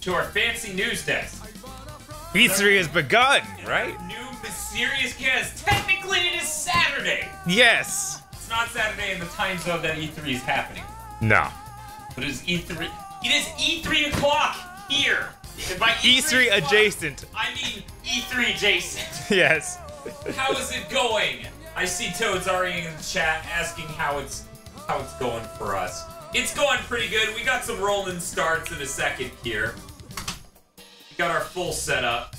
to our fancy news desk. E3 has begun, right? New mysterious guest. Technically, it is Saturday. Yes. It's not Saturday in the time zone that E3 is happening. No. But it is E3. It is E3 o'clock here. And by E3 adjacent. I mean E3 adjacent. Yes. How is it going? I see Toad's already in the chat asking how it's going for us. It's going pretty good. We got some rolling starts in a second here. We got our full setup.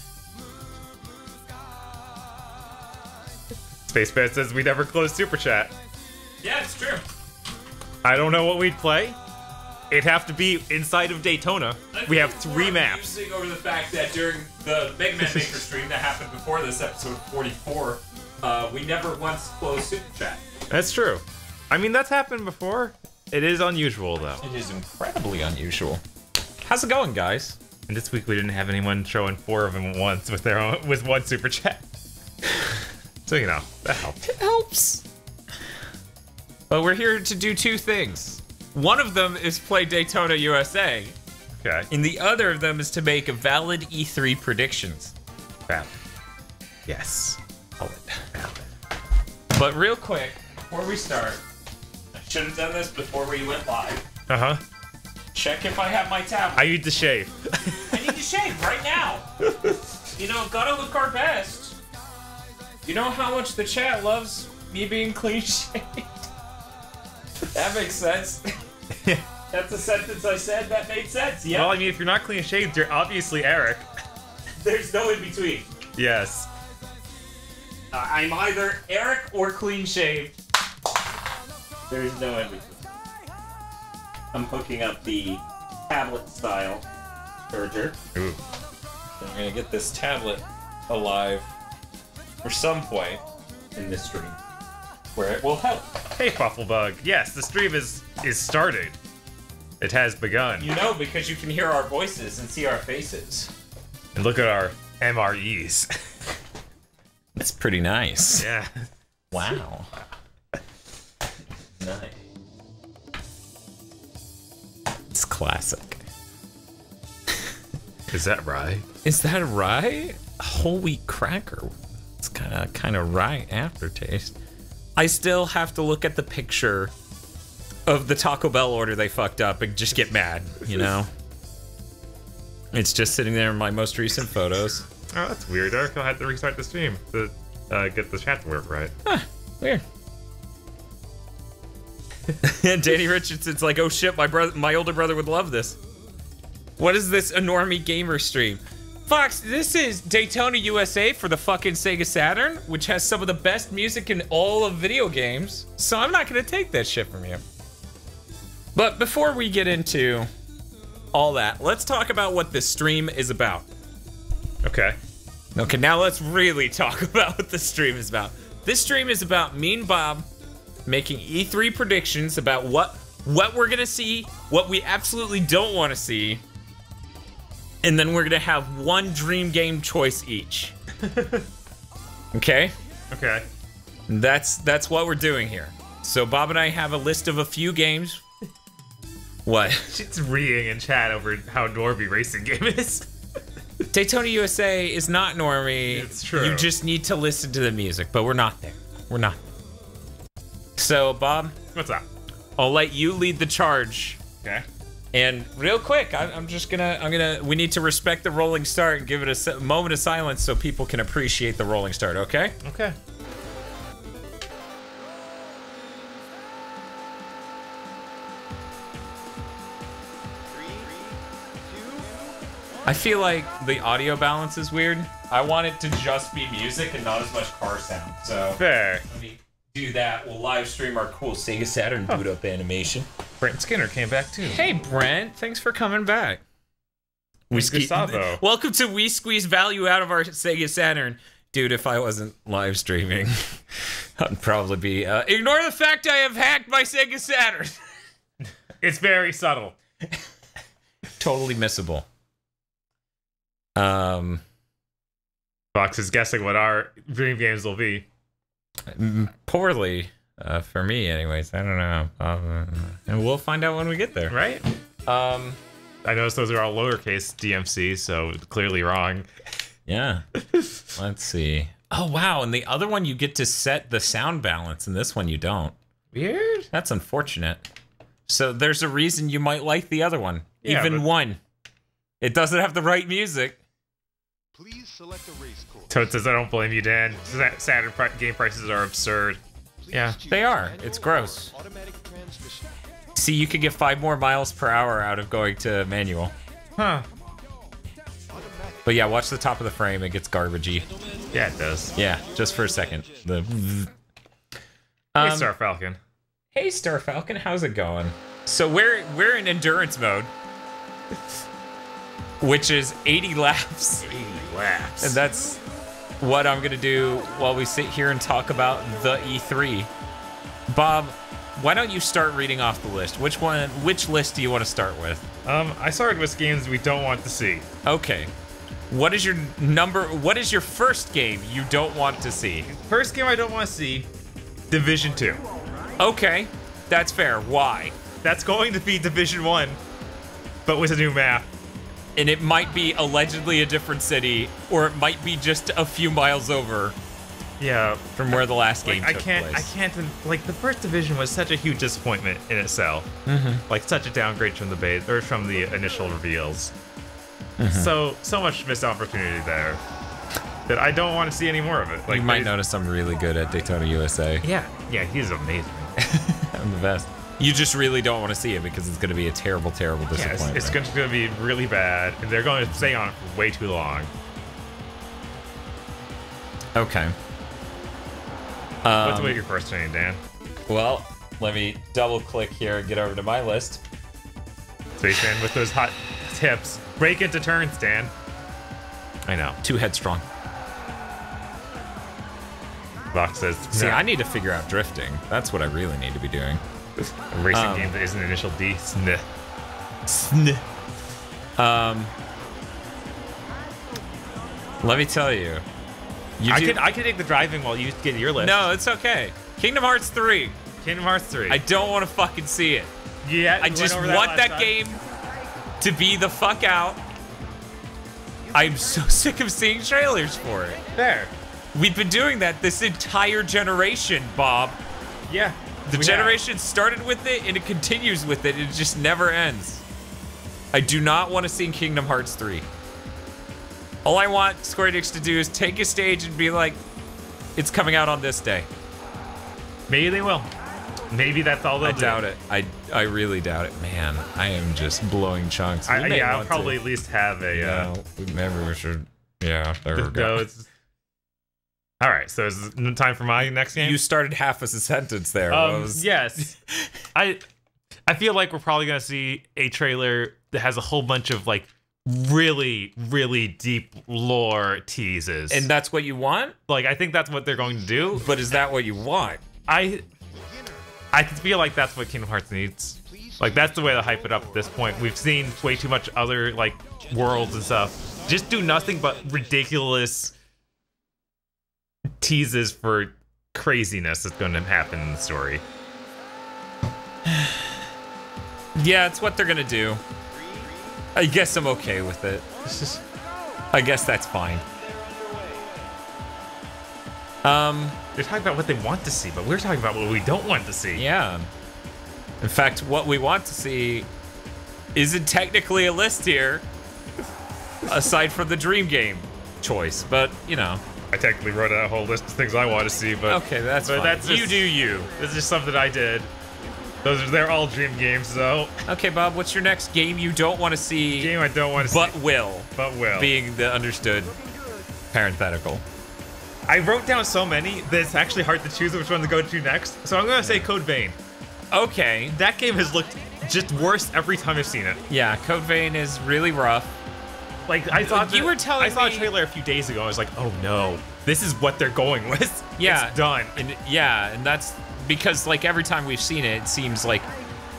Spaceman says we never close Super Chat. Yeah, it's true. I don't know what we'd play. It'd have to be inside of Daytona. We have 3 maps. Musing over the fact that during the Mega Man Maker stream that happened before this episode 44, we never once closed Super Chat. That's true. I mean, that's happened before. It is unusual, though. It is incredibly unusual. How's it going, guys? And this week we didn't have anyone showing 4 of them at once with their own, with 1 Super Chat. So, you know, that helps. It helps. But we're here to do 2 things. One of them is play Daytona USA. Okay. And the other of them is to make valid E3 predictions. Valid. Yes. Valid. But real quick, before we start, I should have done this before we went live. Uh-huh. Check if I have my tablet. I need to shave. I need to shave right now. You know, gotta look our best. You know how much the chat loves me being clean shaved? That makes sense. That's a sentence I said that made sense, yeah. Well, I mean, if you're not clean shaved, you're obviously Eric. There's no in between. Yes. I'm either Eric or clean shaved. There's no in between. I'm hooking up the tablet style charger. Ooh. So I'm gonna get this tablet alive for some point in this stream where it will help. Hey, Pufflebug. Yes, the stream is started. It has begun. You know, because you can hear our voices and see our faces. And look at our MREs. That's pretty nice. Yeah. Wow. Nice. It's classic. Is that right? Is that right? Whole wheat cracker. It's kind of rye aftertaste. I still have to look at the picture of the Taco Bell order they fucked up and just get mad, you know? It's just sitting there in my most recent photos. Oh, that's weird. Eric had to restart the stream to get the chat to work right. Huh, weird. And Danny Richardson's like, oh shit, my older brother would love this. What is this enormous gamer stream? Fox, this is Daytona USA for the fucking Sega Saturn, which has some of the best music in all of video games. So I'm not gonna take that shit from you. But before we get into all that, let's talk about what this stream is about. Okay. Okay, now let's really talk about what the stream is about. This stream is about me and Bob making E3 predictions about what we're gonna see, what we absolutely don't want to see, and then we're gonna have 1 dream game choice each. Okay? Okay. That's what we're doing here. So Bob and I have a list of a few games. What? She's reading in chat over how Norby racing game is. Daytona USA is not normie. It's true. You just need to listen to the music, but we're not there. We're not. So, Bob. What's up? I'll let you lead the charge. Okay. And real quick, we need to respect the rolling start and give it a moment of silence so people can appreciate the rolling start, okay? Okay. I feel like the audio balance is weird. I want it to just be music and not as much car sound. So Fair. let me do that. We'll live stream our cool Sega Saturn boot up animation. Brent Skinner came back too. Hey Brent, thanks for coming back. Gustavo. Welcome to We Squeeze Value Out of Our Sega Saturn. Dude, if I wasn't live streaming, I'd probably be, ignore the fact I have hacked my Sega Saturn. It's very subtle. Totally missable. Fox is guessing what our dream games will be. Poorly, for me anyways. I don't know. And we'll find out when we get there. Right? I noticed those are all lowercase DMC, so clearly wrong. Yeah. Let's see. Oh, wow. And the other one, you get to set the sound balance, and this one you don't. Weird. That's unfortunate. So there's a reason you might like the other one. Yeah, Even one. It doesn't have the right music. Please select a race course. Toad says, I don't blame you, Dan. Saturn game prices are absurd. Yeah, they are. It's gross. See, you could get 5 more miles per hour out of going to manual. Huh. But yeah, watch the top of the frame. It gets garbagey. Yeah, it does. Yeah, just for a second. Hey, Star Falcon. Hey, Star Falcon. How's it going? So we're in endurance mode, which is 80 laps. 80 laps. And that's what I'm gonna do while we sit here and talk about the E3. Bob, why don't you start reading off the list? Which list do you want to start with? I started with games we don't want to see. Okay. What is your first game you don't want to see? First game I don't want to see, Division 2. Okay, that's fair. Why? That's going to be Division 1, but with a new map. And it might be allegedly a different city, or it might be just a few miles over. Yeah, from where the last game took place. I can't, like, the first Division was such a huge disappointment in itself. Like, such a downgrade from the initial reveals. So much missed opportunity there that I don't want to see any more of it. Like, you might notice I'm really good at Daytona USA. Yeah, he's amazing. I'm the best. You just really don't want to see it because it's going to be a terrible, terrible disappointment. Yeah, it's going to be really bad, and they're going to stay on it for way too long. Okay. What's your first name, Dan? Well, let me double click here and get over to my list. Spaceman with those hot tips. Break into turns, Dan. I know. Too headstrong. Vox says, See, I need to figure out drifting. That's what I really need to be doing. A racing game that isn't initial D. Sneh. Sneh. Let me tell you. I can take the driving while you get your list. No, it's okay. Kingdom Hearts 3. Kingdom Hearts 3. I don't want to fucking see it. Yeah, I just want that game to be the fuck out. I'm so sick of seeing trailers for it. There. We've been doing that this entire generation, Bob. Yeah. The generation started with it and it continues with it. It just never ends. I do not want to see Kingdom Hearts 3. All I want Square Enix to do is take a stage and be like, it's coming out on this day. Maybe they will. Maybe that's all they'll do. I doubt it. I really doubt it. Man, I am just blowing chunks. I'll probably at least have a... No, maybe we should... Yeah, there we go. All right, so is it time for my next game? You started half a sentence there. Yes. I feel like we're probably going to see a trailer that has a whole bunch of, like, really, really deep lore teases. And that's what you want? Like, I think that's what they're going to do. But is that what you want? I feel like that's what Kingdom Hearts needs. Like, that's the way to hype it up at this point. We've seen way too much other, like, worlds and stuff. Just do nothing but ridiculous teases for craziness that's going to happen in the story. Yeah, it's what they're going to do. I guess I'm okay with it. I guess that's fine. They're talking about what they want to see, but we're talking about what we don't want to see. Yeah. In fact, what we want to see isn't technically a list here, aside from the Dream Game choice, but, you know. I technically wrote out a whole list of things I want to see, but... Okay, that's fine. That's just, you do you. This is just something I did. They're all Dream games, though. Okay, Bob, what's your next game you don't want to see? Game I don't want to see. But will. But will. Being the understood parenthetical. I wrote down so many that it's actually hard to choose which one to go to next. So I'm going to say Code Vein. Okay. That game has looked just worse every time I've seen it. Yeah, Code Vein is really rough. Like, I saw a trailer a few days ago. I was like, oh no, this is what they're going with. Yeah. It's done. And that's because, like, every time we've seen it, it seems like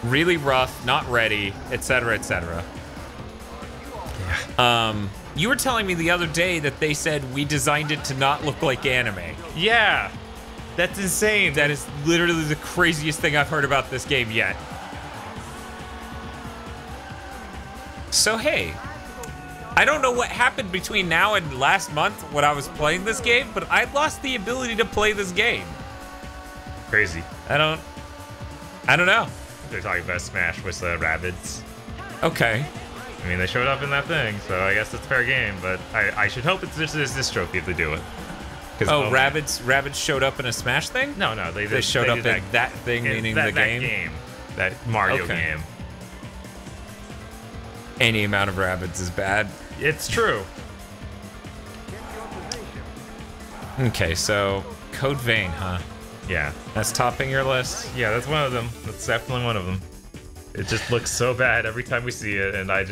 really rough, not ready, etc., etc. Yeah. You were telling me the other day that they said we designed it to not look like anime. Yeah. That's insane. That is literally the craziest thing I've heard about this game yet. So hey, I don't know what happened between now and last month when I was playing this game, but I lost the ability to play this game. Crazy. I don't know. They're talking about Smash with the Rabbids. Okay. I mean, they showed up in that thing, so I guess it's fair game, but I should hope it's just this trophy if they do it. Oh, Rabbids showed up in a Smash thing? No, they showed up in that thing, meaning the game? That Mario game. Any amount of Rabbids is bad. It's true. Okay, so Code Vein, huh? Yeah. That's topping your list? Yeah, that's one of them. That's definitely one of them. It just looks so bad every time we see it, and I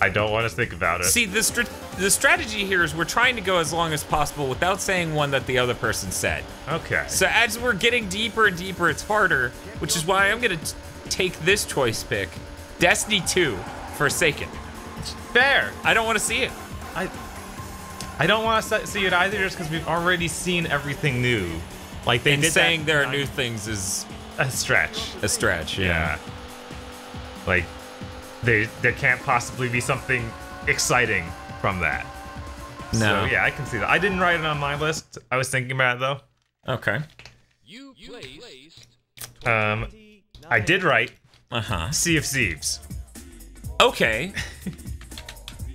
don't want to think about it. See, the strategy here is we're trying to go as long as possible without saying one that the other person said. Okay. So as we're getting deeper and deeper, it's harder, which is why I'm gonna take this choice pick, Destiny 2, Forsaken. Fair. I don't want to see it. I don't want to see it either, just because we've already seen everything new. Like they did saying that, there are new things is a stretch. A stretch, yeah. Like there can't possibly be something exciting from that. No. So yeah, I can see that. I didn't write it on my list. I was thinking about it though. Okay. I did write Uh-huh. Sea of Thieves. Okay.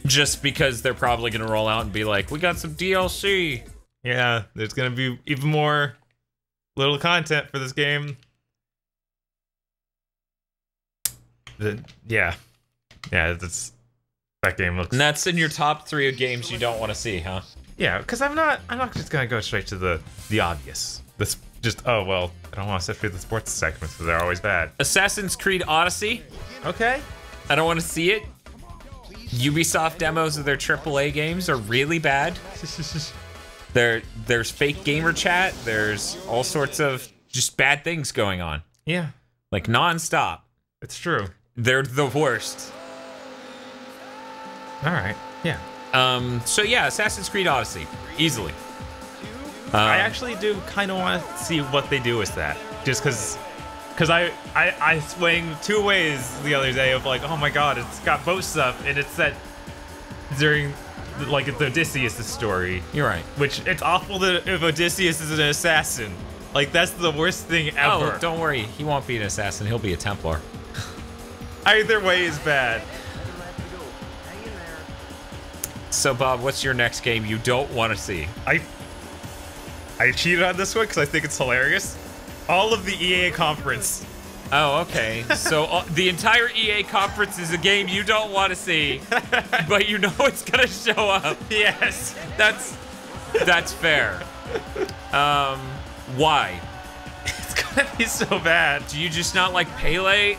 Just because they're probably gonna roll out and be like, we got some DLC. Yeah, there's gonna be even more little content for this game. Yeah, that game looks. And that's in your top 3 of games you don't want to see, huh? Yeah, because I'm not just gonna go straight to the obvious. This just I don't want to sit through the sports segments because they're always bad. Assassin's Creed Odyssey. Okay. I don't want to see it. Ubisoft demos of their AAA games are really bad. There's fake gamer chat. There's all sorts of just bad things going on. Yeah. Like nonstop. It's true. They're the worst. All right. Yeah. So yeah, Assassin's Creed Odyssey, easily. I actually do kind of want to see what they do with that, just because I swing 2 ways the other day of like, oh my god, it's got boat stuff, and it's set during like the Odysseus story. You're right. Which it's awful that if Odysseus is an assassin, like that's the worst thing ever. Oh, don't worry, he won't be an assassin. He'll be a Templar. Either way is bad. So Bob, what's your next game you don't want to see? I cheated on this one because I think it's hilarious. All of the EA conference. Oh, okay. So the entire EA conference is a game you don't want to see, but you know it's gonna show up. Yes. That's fair. Why? It's gonna be so bad. Do you just not like Pele?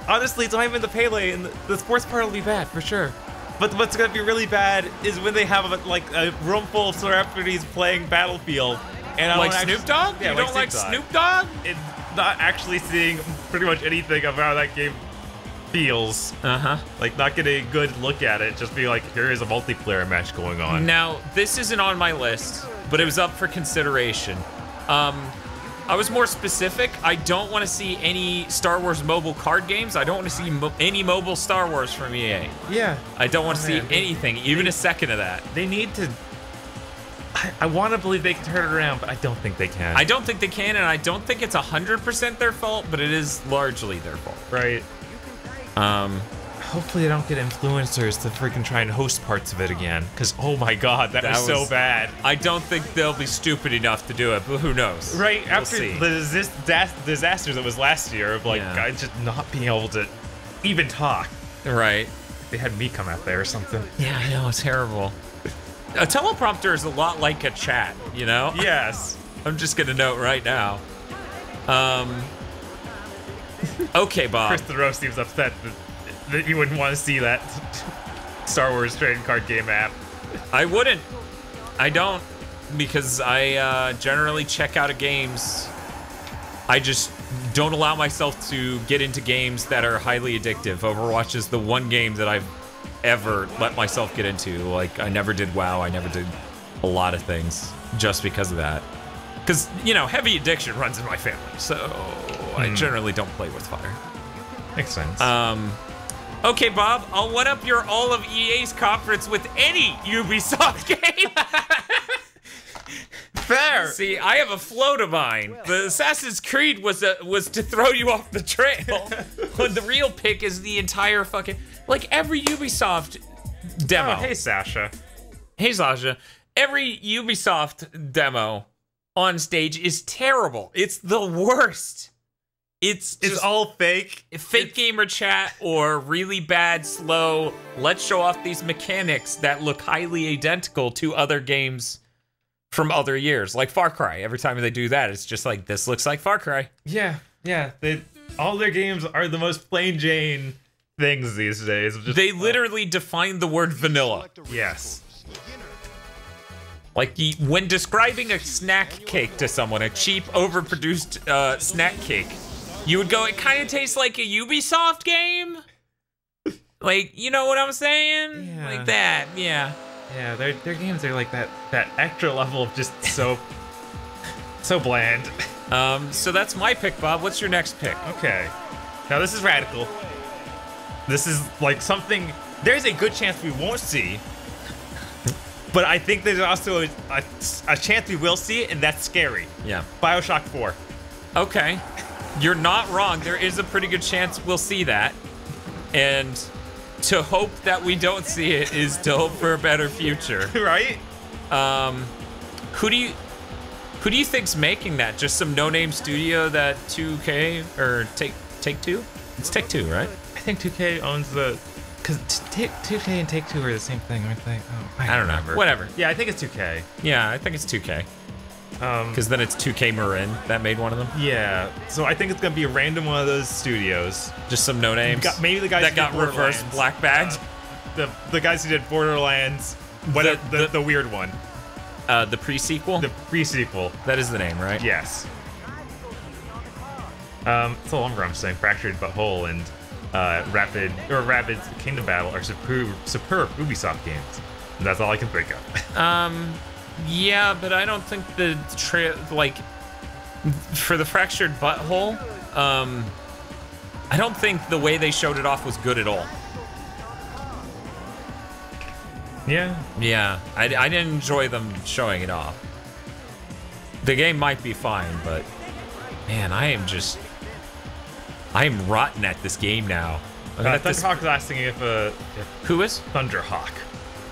Honestly, it's not even the Pele, and the sports part will be bad for sure. But what's gonna be really bad is when they have a room full of celebrities playing Battlefield, and I like Snoop Dogg? Yeah, you don't like Snoop Dogg? And not actually seeing pretty much anything of how that game feels. Like not getting a good look at it, just be like, here is a multiplayer match going on. Now, this isn't on my list, but it was up for consideration. I was more specific. I don't want to see any Star Wars mobile card games. I don't want to see any mobile Star Wars from EA. Yeah. I don't want to see anything, even a second of that. They need to... I want to believe they can turn it around, but I don't think they can. I don't think they can, and I don't think it's 100% their fault, but it is largely their fault. Right. Hopefully I don't get influencers to freaking try and host parts of it again, because oh my god, that was so bad. I don't think they'll be stupid enough to do it, but who knows? Right, after the disaster that was last year of like guys just not being able to even talk. Right. They had me come out there or something. Yeah, I know, it's terrible. A teleprompter is a lot like a chat, you know? Yes. I'm just gonna note right now. Okay, Bob. Chris the Rose seems upset that you wouldn't want to see that Star Wars trading card game app. I wouldn't. I don't, because I generally check out of games. I just don't allow myself to get into games that are highly addictive. Overwatch is the one game that I've ever let myself get into. Like, I never did WoW. I never did a lot of things just because of that. Because, you know, heavy addiction runs in my family, so I generally don't play with fire. Makes sense. Okay, Bob, I'll one up your all of EA's conference with any Ubisoft game. Fair. See, I have a flow to mine. The Assassin's Creed was to throw you off the trail. When the real pick is the entire fucking, like, every Ubisoft demo. Oh, hey, Sasha. Hey, Sasha. Every Ubisoft demo on stage is terrible. It's the worst. It's all fake. Fake gamer chat or really bad, slow, let's show off these mechanics that look highly identical to other games from other years, like Far Cry. Every time they do that, it's just like, this looks like Far Cry. Yeah. All their games are the most plain Jane things these days. They literally define the word vanilla. Yes. Like, when describing a snack cake to someone, a cheap, overproduced snack cake, you would go, it kind of tastes like a Ubisoft game? Like, you know what I'm saying? Yeah. Like that, yeah. Yeah, their games are like that extra level of just so bland. So that's my pick, Bob. What's your next pick? Okay. Now this is radical. This is like something there's a good chance we won't see. But I think there's also a chance we will see it, and that's scary. Yeah. BioShock 4. Okay. You're not wrong. There is a pretty good chance we'll see that. And to hope that we don't see it is to hope for a better future. Right? Who do you think's making that? Just some no-name studio that 2K or Take-Two? It's Take-Two, right? I think 2K owns the... Because 2K and Take-Two are the same thing, aren't they? Oh, I don't know. Whatever. Yeah, I think it's 2K. Yeah, I think it's 2K. Because then it's 2K Marin that made one of them. Yeah. So I think it's going to be a random one of those studios. Just some no-names. Maybe the guys that got reverse black bagged. The guys who did Borderlands. The weird one. The pre-sequel? The pre-sequel. That is the name, right? Yes. It's a longer I'm saying Fractured But Whole and Rapid Kingdom Battle are superb Ubisoft games. And that's all I can think of. Yeah, but I don't think the for the Fractured Butthole, I don't think the way they showed it off was good at all. Yeah. Yeah, I didn't enjoy them showing it off. The game might be fine, but man, I am rotten at this game now. Thunderhawk's asking if who is Thunderhawk?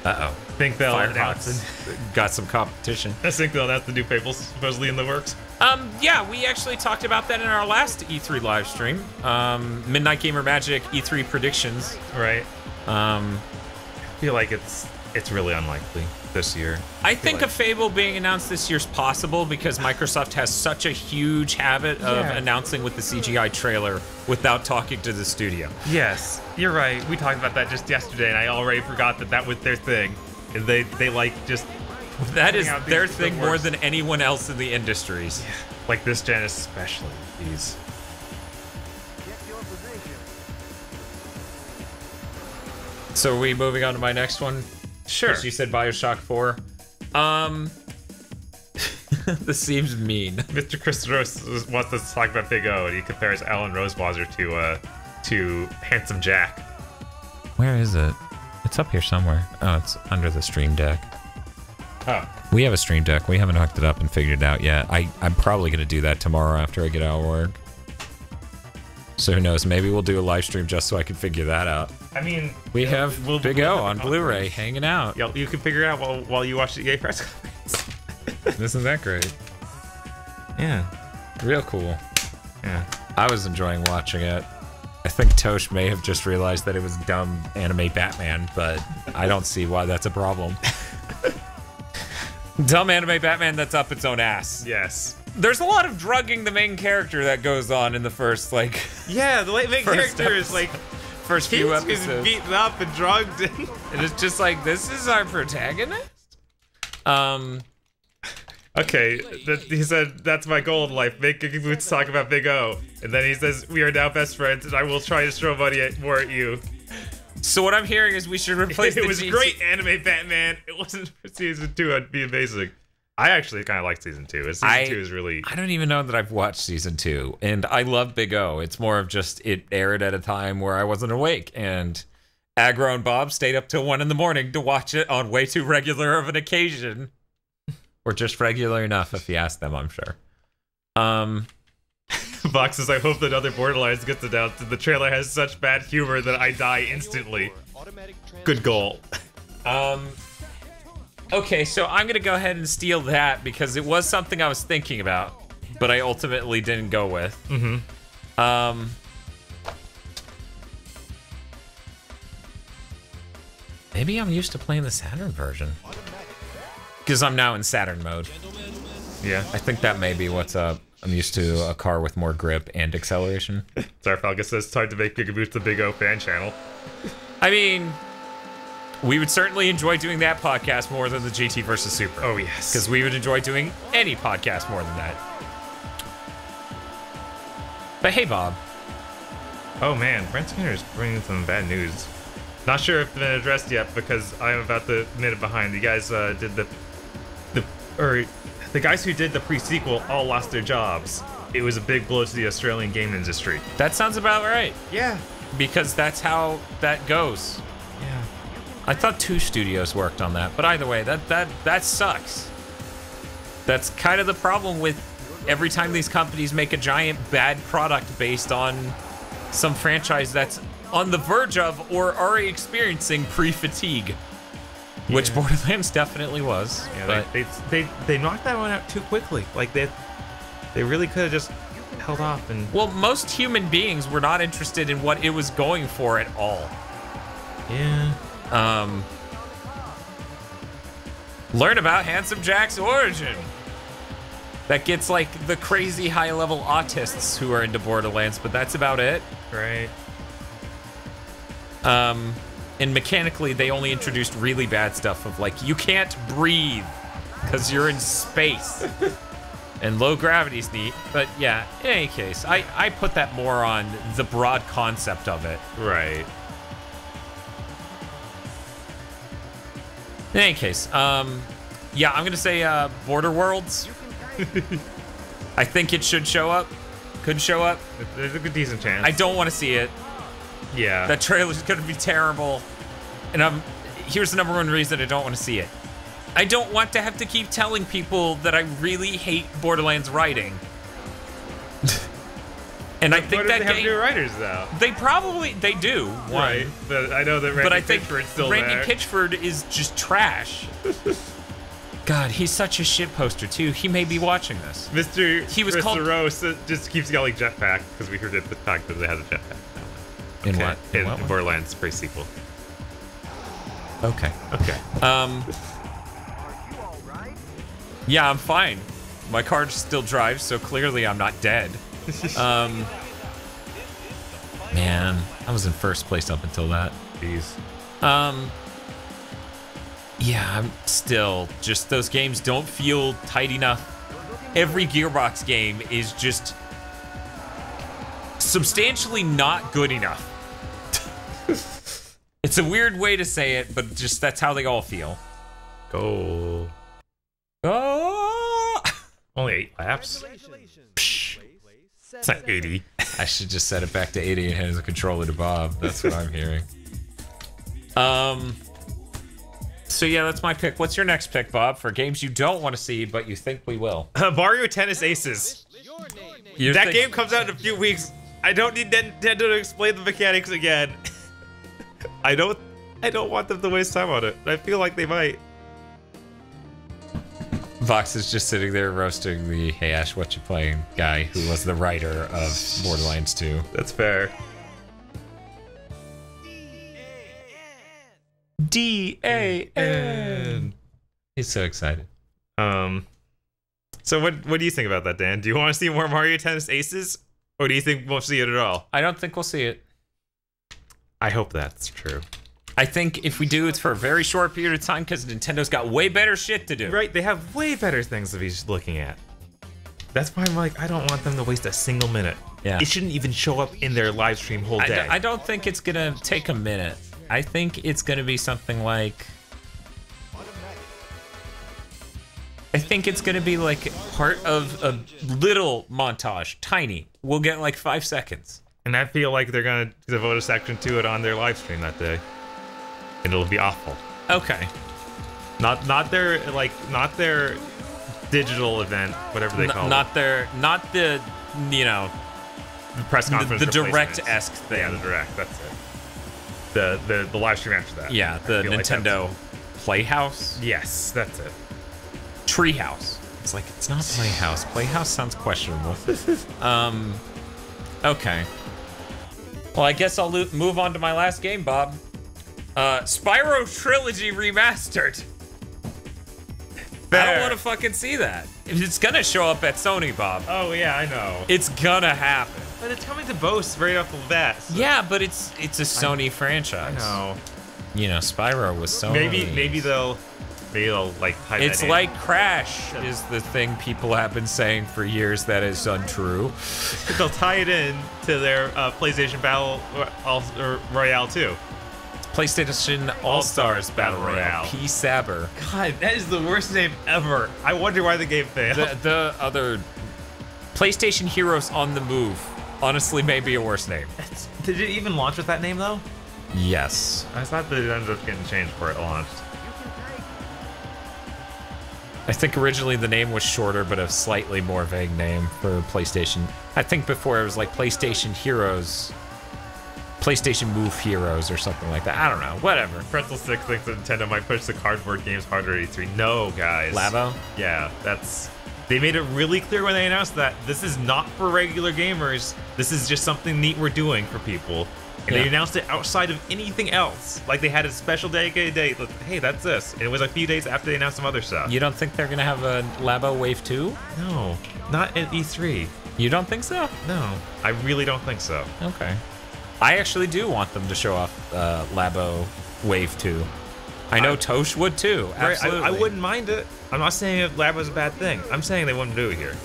Uh-oh. Think they'll announce got some competition. I think they'll announce the new Fable supposedly in the works. Yeah, we actually talked about that in our last E3 live stream. Midnight Gamer Magic E3 predictions. Right. I feel like it's really unlikely this year. I think a Fable being announced this year is possible because Microsoft has such a huge habit of announcing with the CGI trailer without talking to the studio. Yes, you're right. We talked about that just yesterday, and I already forgot that was their thing. And they like just... That is their thing more than anyone else in the industries. Yeah. Like this gen especially, these. So are we moving on to my next one? Sure. Because you said BioShock 4. This seems mean. Mr. Chris Rose wants us to talk about Big O, and he compares Alan Rosewasser to Handsome Jack. Where is it? It's up here somewhere. Oh, it's under the Stream Deck. Oh. We have a Stream Deck. We haven't hooked it up and figured it out yet. I'm probably going to do that tomorrow after I get out of work. So who knows? Maybe we'll do a live stream just so I can figure that out. I mean, we have Big O on Blu-ray hanging out. You can figure it out while you watch the EA press conference. Isn't that great? Yeah. Real cool. Yeah. I was enjoying watching it. I think Tosh may have just realized that it was dumb anime Batman, but I don't see why that's a problem. Dumb anime Batman that's up its own ass. Yes. There's a lot of drugging the main character that goes on in the first, like... Yeah, the main character is, like... First few episodes. He's beaten up and drugged. And it's just like, this is our protagonist? Okay, he said, that's my goal in life. Make GigaBoots talk about Big O. And then he says, we are now best friends, and I will try to throw money more at you. So what I'm hearing is we should replace it was great, anime Batman. It wasn't for season 2. I'd be amazing. I actually kind of like season 2. Season 2 is really... I don't even know that I've watched season 2, and I love Big O. It's more of just it aired at a time where I wasn't awake, and Aggro and Bob stayed up till 1 in the morning to watch it on way too regular of an occasion. Or just regular enough, if you ask them, I'm sure. Vox says, I hope that other Borderlands gets announced. The trailer has such bad humor that I die instantly. Good goal. Okay, so I'm gonna go ahead and steal that because it was something I was thinking about, but I ultimately didn't go with. Maybe I'm used to playing the Saturn version. Because I'm now in Saturn mode. Yeah. I think that may be what's up. I'm used to a car with more grip and acceleration. Zarfalga says it's hard to make GigaBoots the Big O fan channel. I mean, we would certainly enjoy doing that podcast more than the GT versus Super. Oh, yes. Because we would enjoy doing any podcast more than that. But hey, Bob. Oh, man. Brent Skinner is bringing some bad news. Not sure if it's been addressed yet because I'm about the minute behind. You guys did the guys who did the pre-sequel all lost their jobs. It was a big blow to the Australian game industry. That sounds about right. Yeah. Because that's how that goes. Yeah. I thought 2 studios worked on that, but either way, that sucks. That's kind of the problem with every time these companies make a giant bad product based on some franchise that's on the verge of or already experiencing pre-fatigue. Yeah. Which Borderlands definitely was. Yeah, but they knocked that one out too quickly. Like they really could have just held off and... Well, most human beings were not interested in what it was going for at all. Yeah. Learn about Handsome Jack's origin. That gets like the crazy high-level autists who are into Borderlands, but that's about it. Right. And mechanically, they only introduced really bad stuff of like, you can't breathe because you're in space. And low gravity's neat, but yeah, in any case, I put that more on the broad concept of it. Right. In any case, yeah, I'm gonna say Border Worlds. I think it should show up. Could show up. There's a good decent chance. I don't want to see it. Yeah. That trailer's gonna be terrible. And here's the number 1 reason I don't want to see it. I don't want to have to keep telling people that I really hate Borderlands writing. And I think that they have new writers though. They do. Right. But I know that Randy Pitchford's still there. Randy Pitchford is just trash. God, he's such a shit poster too. He may be watching this. Mr. Rose just keeps yelling jetpack because we heard it the fact that they had a jetpack. In what? In Borderlands pre-sequel. Okay. Okay. Yeah, I'm fine. My car still drives, so clearly I'm not dead. Man, I was in first place up until that. Jeez. Yeah, I'm still just, those games don't feel tight enough. Every Gearbox game is just substantially not good enough. It's a weird way to say it, but just that's how they all feel. Go. Oh! Only 8 laps. Psh. It's not 80. I should just set it back to 80 and hand the controller to Bob. That's what I'm hearing. So yeah, that's my pick. What's your next pick, Bob, for games you don't want to see, but you think we will? Mario Tennis Aces. That game comes out in a few weeks. I don't need Nintendo to explain the mechanics again. I don't want them to waste time on it. I feel like they might. Vox is just sitting there roasting the "Hey Ash, what you playing?" guy who was the writer of Borderlands 2. That's fair. D-A-N. He's so excited. So what do you think about that, Dan? Do you want to see more Mario Tennis Aces? Or do you think we'll see it at all? I don't think we'll see it. I hope that's true. I think if we do, it's for a very short period of time because Nintendo's got way better shit to do. Right, they have way better things to be looking at. That's why I'm like, I don't want them to waste a single minute. Yeah. It shouldn't even show up in their live stream whole day. I don't think it's gonna take a minute. I think it's gonna be something like... I think it's gonna be like part of a little montage, tiny. We'll get like 5 seconds. And I feel like they're gonna devote a section to it on their live stream that day. And it'll be awful. Okay. Not their digital event, whatever they call it. Not the you know, The press conference. The direct-esque thing. Yeah, the direct. That's it. The live stream after that. Yeah, the Nintendo Playhouse. Yes, that's it. Treehouse. It's like, it's not Playhouse. Playhouse sounds questionable. Okay. Well, I guess I'll move on to my last game, Bob. Spyro Trilogy Remastered. I don't want to fucking see that. It's gonna show up at Sony, Bob. Oh yeah, I know. It's gonna happen. But it's coming to boast right off the bat. So. Yeah, but it's a Sony franchise. I know. You know, Spyro was Sony. Maybe they'll like type It's that like Crash is the thing people have been saying for years that is untrue. They'll tie it in to their PlayStation Battle Royale 2. PlayStation All-Stars Battle Royale. P-Saber. God, that is the worst name ever. I wonder why the game failed. The other PlayStation Heroes on the Move honestly may be a worse name. Did it even launch with that name though? Yes. I thought that it ended up getting changed before it launched. I think originally the name was shorter, but a slightly more vague name for PlayStation. I think before it was like PlayStation Heroes, PlayStation Move Heroes or something like that. I don't know. Whatever. Pretzel 6 thinks that Nintendo might push the cardboard games harder at E3. No, guys. Labo? Yeah, that's... They made it really clear when they announced that this is not for regular gamers. This is just something neat we're doing for people. And they announced it outside of anything else. Like they had a special dedicated day. Like, hey, that's this. And it was a few days after they announced some other stuff. You don't think they're going to have a Labo Wave 2? No, not at E3. You don't think so? No, I really don't think so. Okay. I actually do want them to show off Labo Wave 2. I know Tosh would too. Absolutely. Right, I wouldn't mind it. I'm not saying that Labo's a bad thing. I'm saying they wouldn't do it here.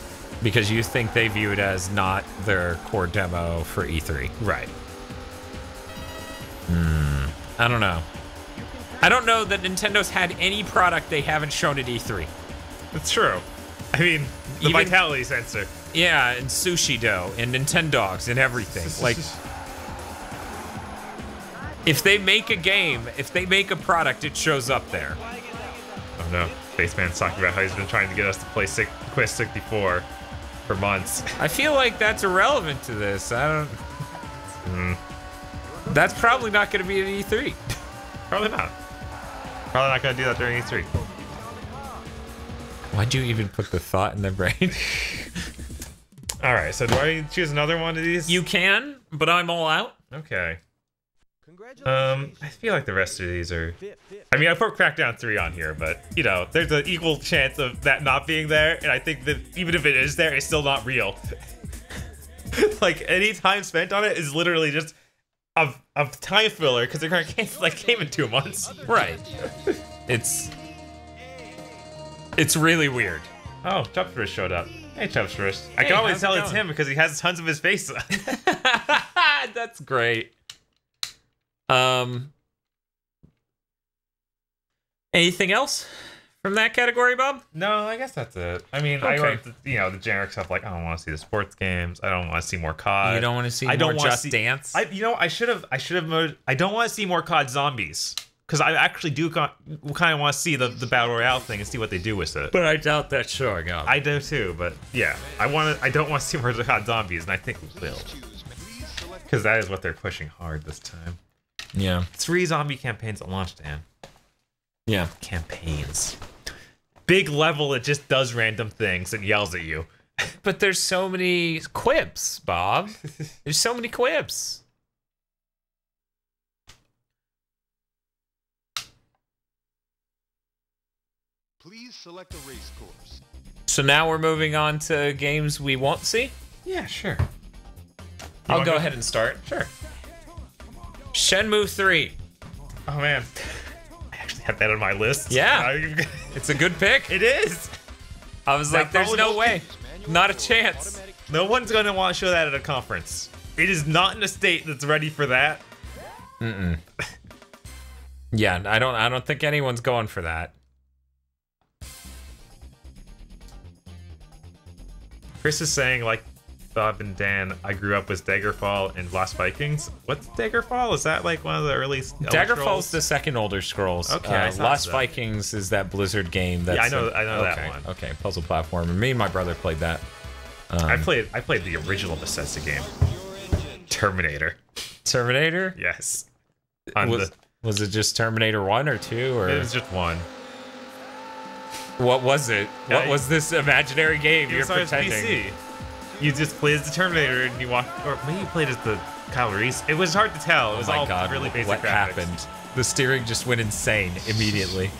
Because you think they view it as not their core demo for E3. Right. I don't know. I don't know that Nintendo's had any product they haven't shown at E3. It's true. I mean, the Even- vitality sensor. Yeah, and Sushi Dough, and Nintendogs, and everything. Like, if they make a game, if they make a product, it shows up there. Oh no, Spaceman's talking about how he's been trying to get us to play Quest 64 for months. I feel like that's irrelevant to this. I don't... That's probably not going to be at E3. Probably not. Probably not going to do that during E3. Why'd you even put the thought in their brain? All right, so do I choose another one of these? You can, but I'm all out. Okay. I feel like the rest of these are... I mean, I put Crackdown 3 on here, but, you know, there's an equal chance of that not being there, and I think that even if it is there, it's still not real. Like, any time spent on it is literally just a time filler, because they're going to came in 2 months. Right. It's really weird. Oh, Chubstris showed up. Hey, Chubstris. I can always tell it's him because he has tons of his face on. That's great. Anything else from that category, Bob? No, I guess that's it. I mean, I wrote the generic stuff like I don't want to see the sports games. I don't want to see more COD. You don't want to see more Just Dance? I should have. I don't want to see more COD Zombies because I actually do kind of want to see the battle royale thing and see what they do with it. But I doubt that's showing up. I do too. But yeah, I don't want to see more COD Zombies, and I think we will because that is what they're pushing hard this time. Yeah. 3 zombie campaigns at launch, Dan. Yeah. Campaigns. Big level that just does random things and yells at you. But there's so many quips, Bob. There's so many quips. Please select a race course. So now we're moving on to games we won't see? Yeah, sure. I'll go ahead and start. Sure. Shenmue 3. Oh man. I actually have that on my list. Yeah. It's a good pick. It is. I was like, there's no way. Not a chance. No one's gonna want to show that at a conference. It is not in a state that's ready for that. Yeah, I don't think anyone's going for that. Chris is saying, like Bob and Dan, I grew up with Daggerfall and Lost Vikings. What's Daggerfall? Is that like one of the early Daggerfall's the second Elder Scrolls. Okay, Lost Vikings is that Blizzard game. That's I know okay, that one. Okay, puzzle platformer. Me and my brother played that. I played the original Bethesda game, Terminator. Terminator? Yes. Was it just Terminator 1 or 2? Or It was just one. what was it? Yeah, What was this imaginary game you're It was on his pretending? PC. You just played as the Terminator and you walked, or maybe you played as the Kyle Reese. It was hard to tell. It Oh was my all god, really basic what graphics. happened? The steering just went insane immediately.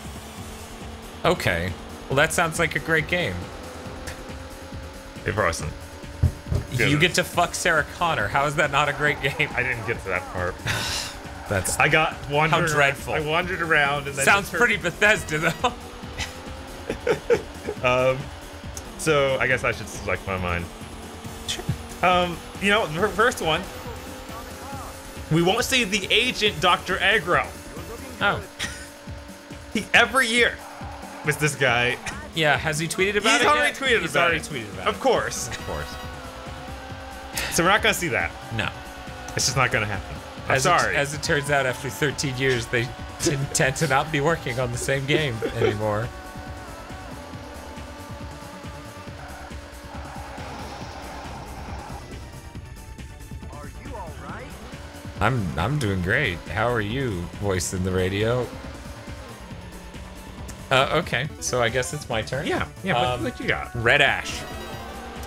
Okay. Well, that sounds like a great game. It wasn't. You get to fuck Sarah Connor. How is that not a great game? I didn't get to that part. That's I got wandering. How dreadful. I wandered around and then sounds pretty Bethesda though. So I guess I should select one of mine. Sure. You know, the first one. We won't see the agent Dr. Aggro. Oh. Every year was this guy. Yeah, has he tweeted about He's it already yet? tweeted He's about already it. tweeted about Of it. course. Of course. So we're not gonna see that. No. It's just not gonna happen. I'm sorry. As it turns out, after 13 years, they intend to not be working on the same game anymore. Are you all right? I'm doing great. How are you, voice in the radio? Okay, so I guess it's my turn. Yeah. What you got? Red Ash.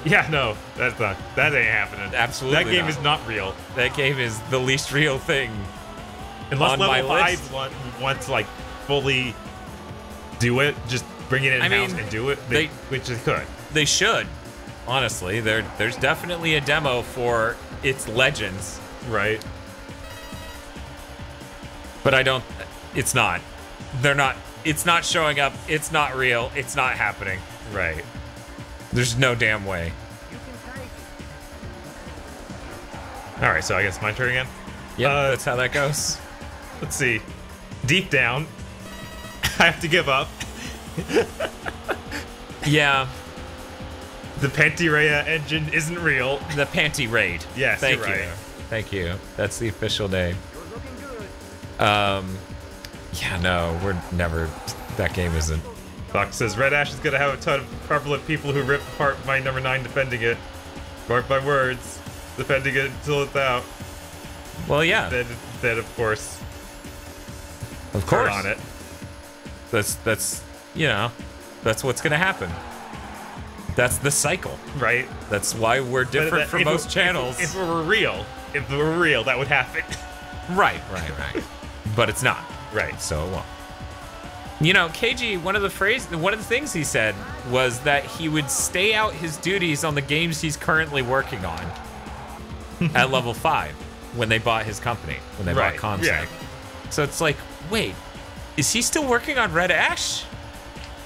Yeah, no, that ain't happening. Absolutely that game not. is not real. That game is the least real thing. Unless On my level list. 5 wants to like fully do it, just bring it in house mean, and do it. Which they could. They should. Honestly, there's definitely a demo for its Legends, Right. but I don't. It's not. They're not. It's not showing up. It's not real. It's not happening. Right. There's no damn way. You can take it. All right. So I guess my turn again. Yeah, that's how that goes. Let's see. Deep down, I have to give up. Yeah, The Pantyrea engine isn't real. the Panty Raid. Yes, Thank you're you. right. Thank you. That's the official name. You're looking good. Yeah, no, we're never. That game isn't. Fox says Red Ash is gonna have a ton of prevalent people who rip apart my number 9 defending it. Mark my words, defending it until it's out. Well, yeah, Then of course, of turn course. on it. That's you know, that's what's gonna happen. That's the cycle. Right. That's why we're different from most channels. If it were real, that would happen. Right. But it's not. Right. So it won't. You know, KG, one of the things he said was that he would stay out his duties on the games he's currently working on at level 5 when they bought his company, when they Right, bought Comsec. yeah. So it's like, wait, is he still working on Red Ash?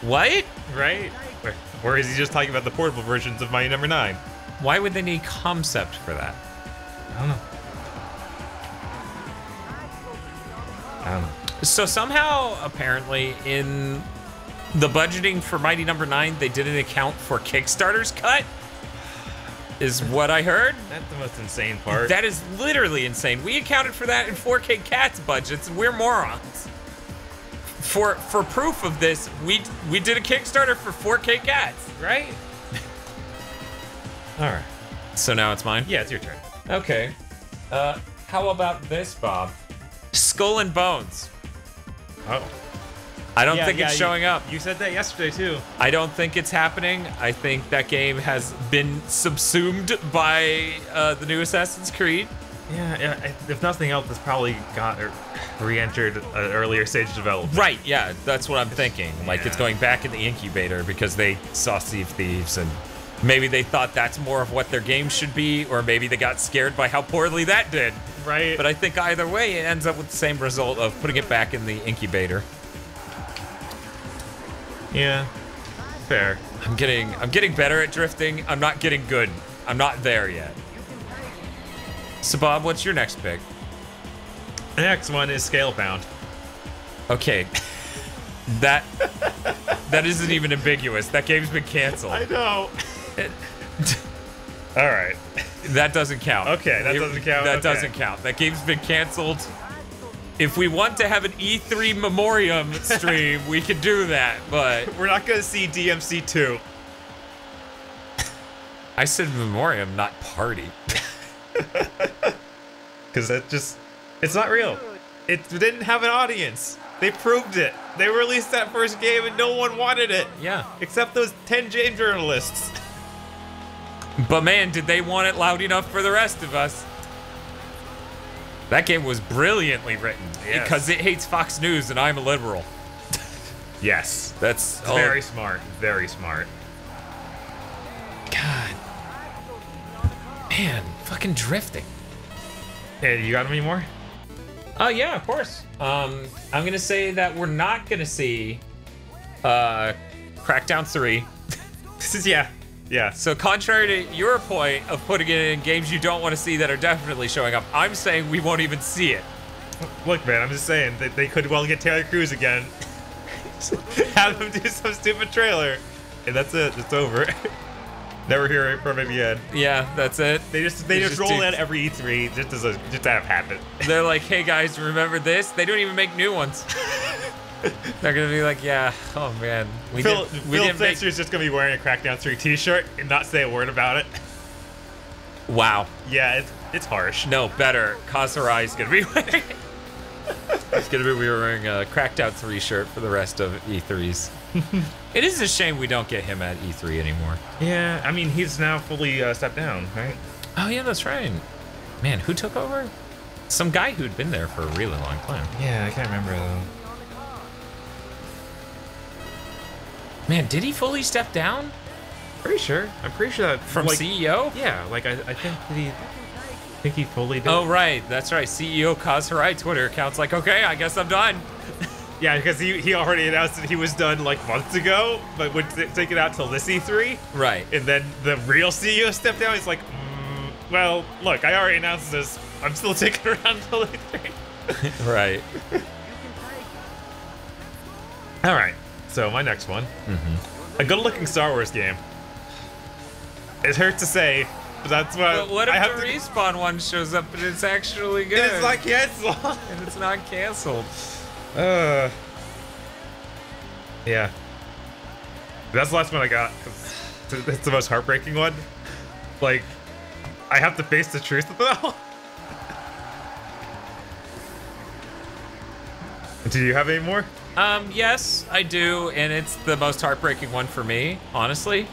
What? Right? Or is he just talking about the portable versions of Mighty Number 9? Why would they need Concept for that? I don't know. So somehow, apparently, in the budgeting for Mighty Number 9, they didn't account for Kickstarter's cut, is what I heard. That's the most insane part. That is literally insane. We accounted for that in 4K Cats budgets, and we're morons. For proof of this, we did a Kickstarter for 4K Cats, right? All right. So now it's mine? Yeah, it's your turn. Okay. How about this, Bob? Skull and Bones. Oh. I don't think it's showing up. You said that yesterday, too. I don't think it's happening. I think that game has been subsumed by the new Assassin's Creed. Yeah, if nothing else, it's probably got re-entered an earlier stage development. Right, yeah, that's what I'm thinking. Like, it's Yeah. going back in the incubator because they saw Sea of Thieves, and maybe they thought that's more of what their game should be, or maybe they got scared by how poorly that did. Right. But I think either way, it ends up with the same result of putting it back in the incubator. Yeah. Fair. I'm getting better at drifting. I'm not getting good. I'm not there yet. So Bob, what's your next pick? The next one is Scalebound. Okay. That isn't even ambiguous. That game's been canceled. know. All right. That doesn't count. Okay, that doesn't count? That Okay. doesn't count. That game's been canceled. If we want to have an E3 memoriam stream, we could do that, but We're not gonna see DMC 2. I said memoriam, not party. Because it's not real. It didn't have an audience. They proved it. They released that first game and no one wanted it. Yeah. Except those 10 game journalists. But man, did they want it loud enough for the rest of us? That game was brilliantly written Yes. because it hates Fox News and I'm a liberal. Yes. That's Very smart. Very smart. God. Man, fucking drifting. Hey, you got any more? Oh yeah, of course. I'm gonna say that we're not gonna see Crackdown 3. Yeah. So contrary to your point of putting it in games you don't want to see that are definitely showing up, I'm saying we won't even see it. Look, man, I'm just saying that they could well get Taylor Cruz again. Have him do some stupid trailer. And that's it. It's over. Never hear it from him again. Yeah, that's it. They just just roll do- that every E3 just to have happen. They're like, hey guys, remember this? They don't even make new ones. They're gonna be like, yeah, oh man, Phil didn't make. Spencer's just gonna be wearing a Crackdown 3 t-shirt and not say a word about it. Wow. Yeah, it's harsh. No, better. Kazurai is gonna be wearing. It's gonna be wearing a Crackdown 3 shirt for the rest of E3s. It is a shame we don't get him at E3 anymore. Yeah, I mean, he's now fully stepped down, right? Oh yeah, that's right. Man, who took over? Some guy who'd been there for a really long time. Yeah, I can't remember though. Man, did he fully step down Pretty sure. I'm pretty sure that from like, CEO? Yeah, like I think he fully did. Oh right, that's right. CEO Kazurai Twitter account's like, okay, I guess I'm done. Yeah, because he already announced that he was done like months ago, but would take it out till this E3. Right. And then the real CEO stepped down. He's like, well, look, I already announced this. I'm still taking it around till E3. Right. All right. So my next one, a good-looking Star Wars game. It hurts to say, but that's what But what if I have the to. respawn one shows up and it's actually good? It's like canceled. and it's not canceled. Yeah. That's the last one I got. 'Cause it's the most heartbreaking one. Like, I have to face the truth though. Do you have any more? Yes, I do, and it's the most heartbreaking one for me, honestly.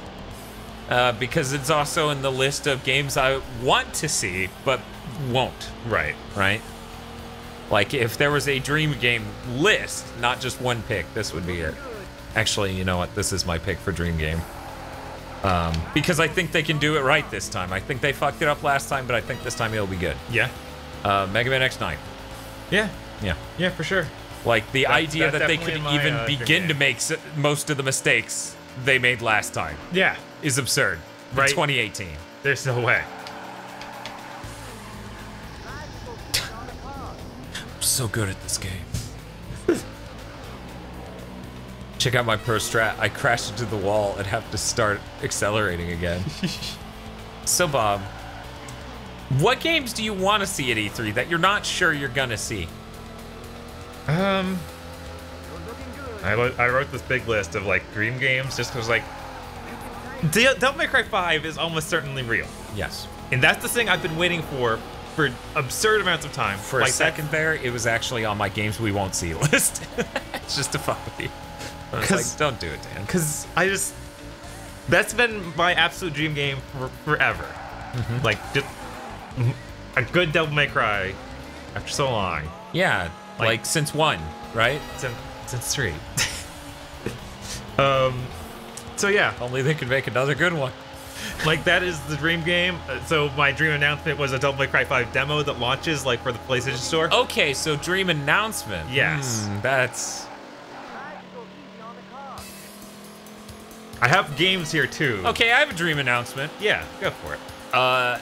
Because it's also in the list of games I want to see, but won't, Right. right? Like, if there was a dream game list, not just one pick, this would be it. Actually, you know what? This is my pick for dream game. Because I think they can do it right this time. I think they fucked it up last time, but I think this time it'll be good. Yeah. Mega Man X9. Yeah. Yeah. Yeah, for sure. Like, the idea that's that they definitely could in my, even dream begin to game. make most of the mistakes they made last time Yeah. is absurd. Right. In 2018. There's no way. I'm so good at this game. Check out my pro strat. I crash into the wall and have to start accelerating again. So, Bob, what games do you want to see at E3 that you're not sure you're gonna see? I wrote this big list of like dream games just because like Devil May Cry 5 is almost certainly real, Yes. and that's the thing I've been waiting for absurd amounts of time. For like a second there, it was actually on my games we won't see list. It's just to fuck with you. I was 'Cause- like, don't do it, Dan. because that's been my absolute dream game for forever. Like just a good Devil May Cry after so long. Yeah, Like- like since 1, right? Since 3. So yeah, Only they could make another good one. like that is the dream game. So my dream announcement was a Devil May Cry 5 demo that launches like for the PlayStation Store. Okay, so dream announcement. Yes. That's... I have games here too. Okay, I have a dream announcement. Yeah, go for it.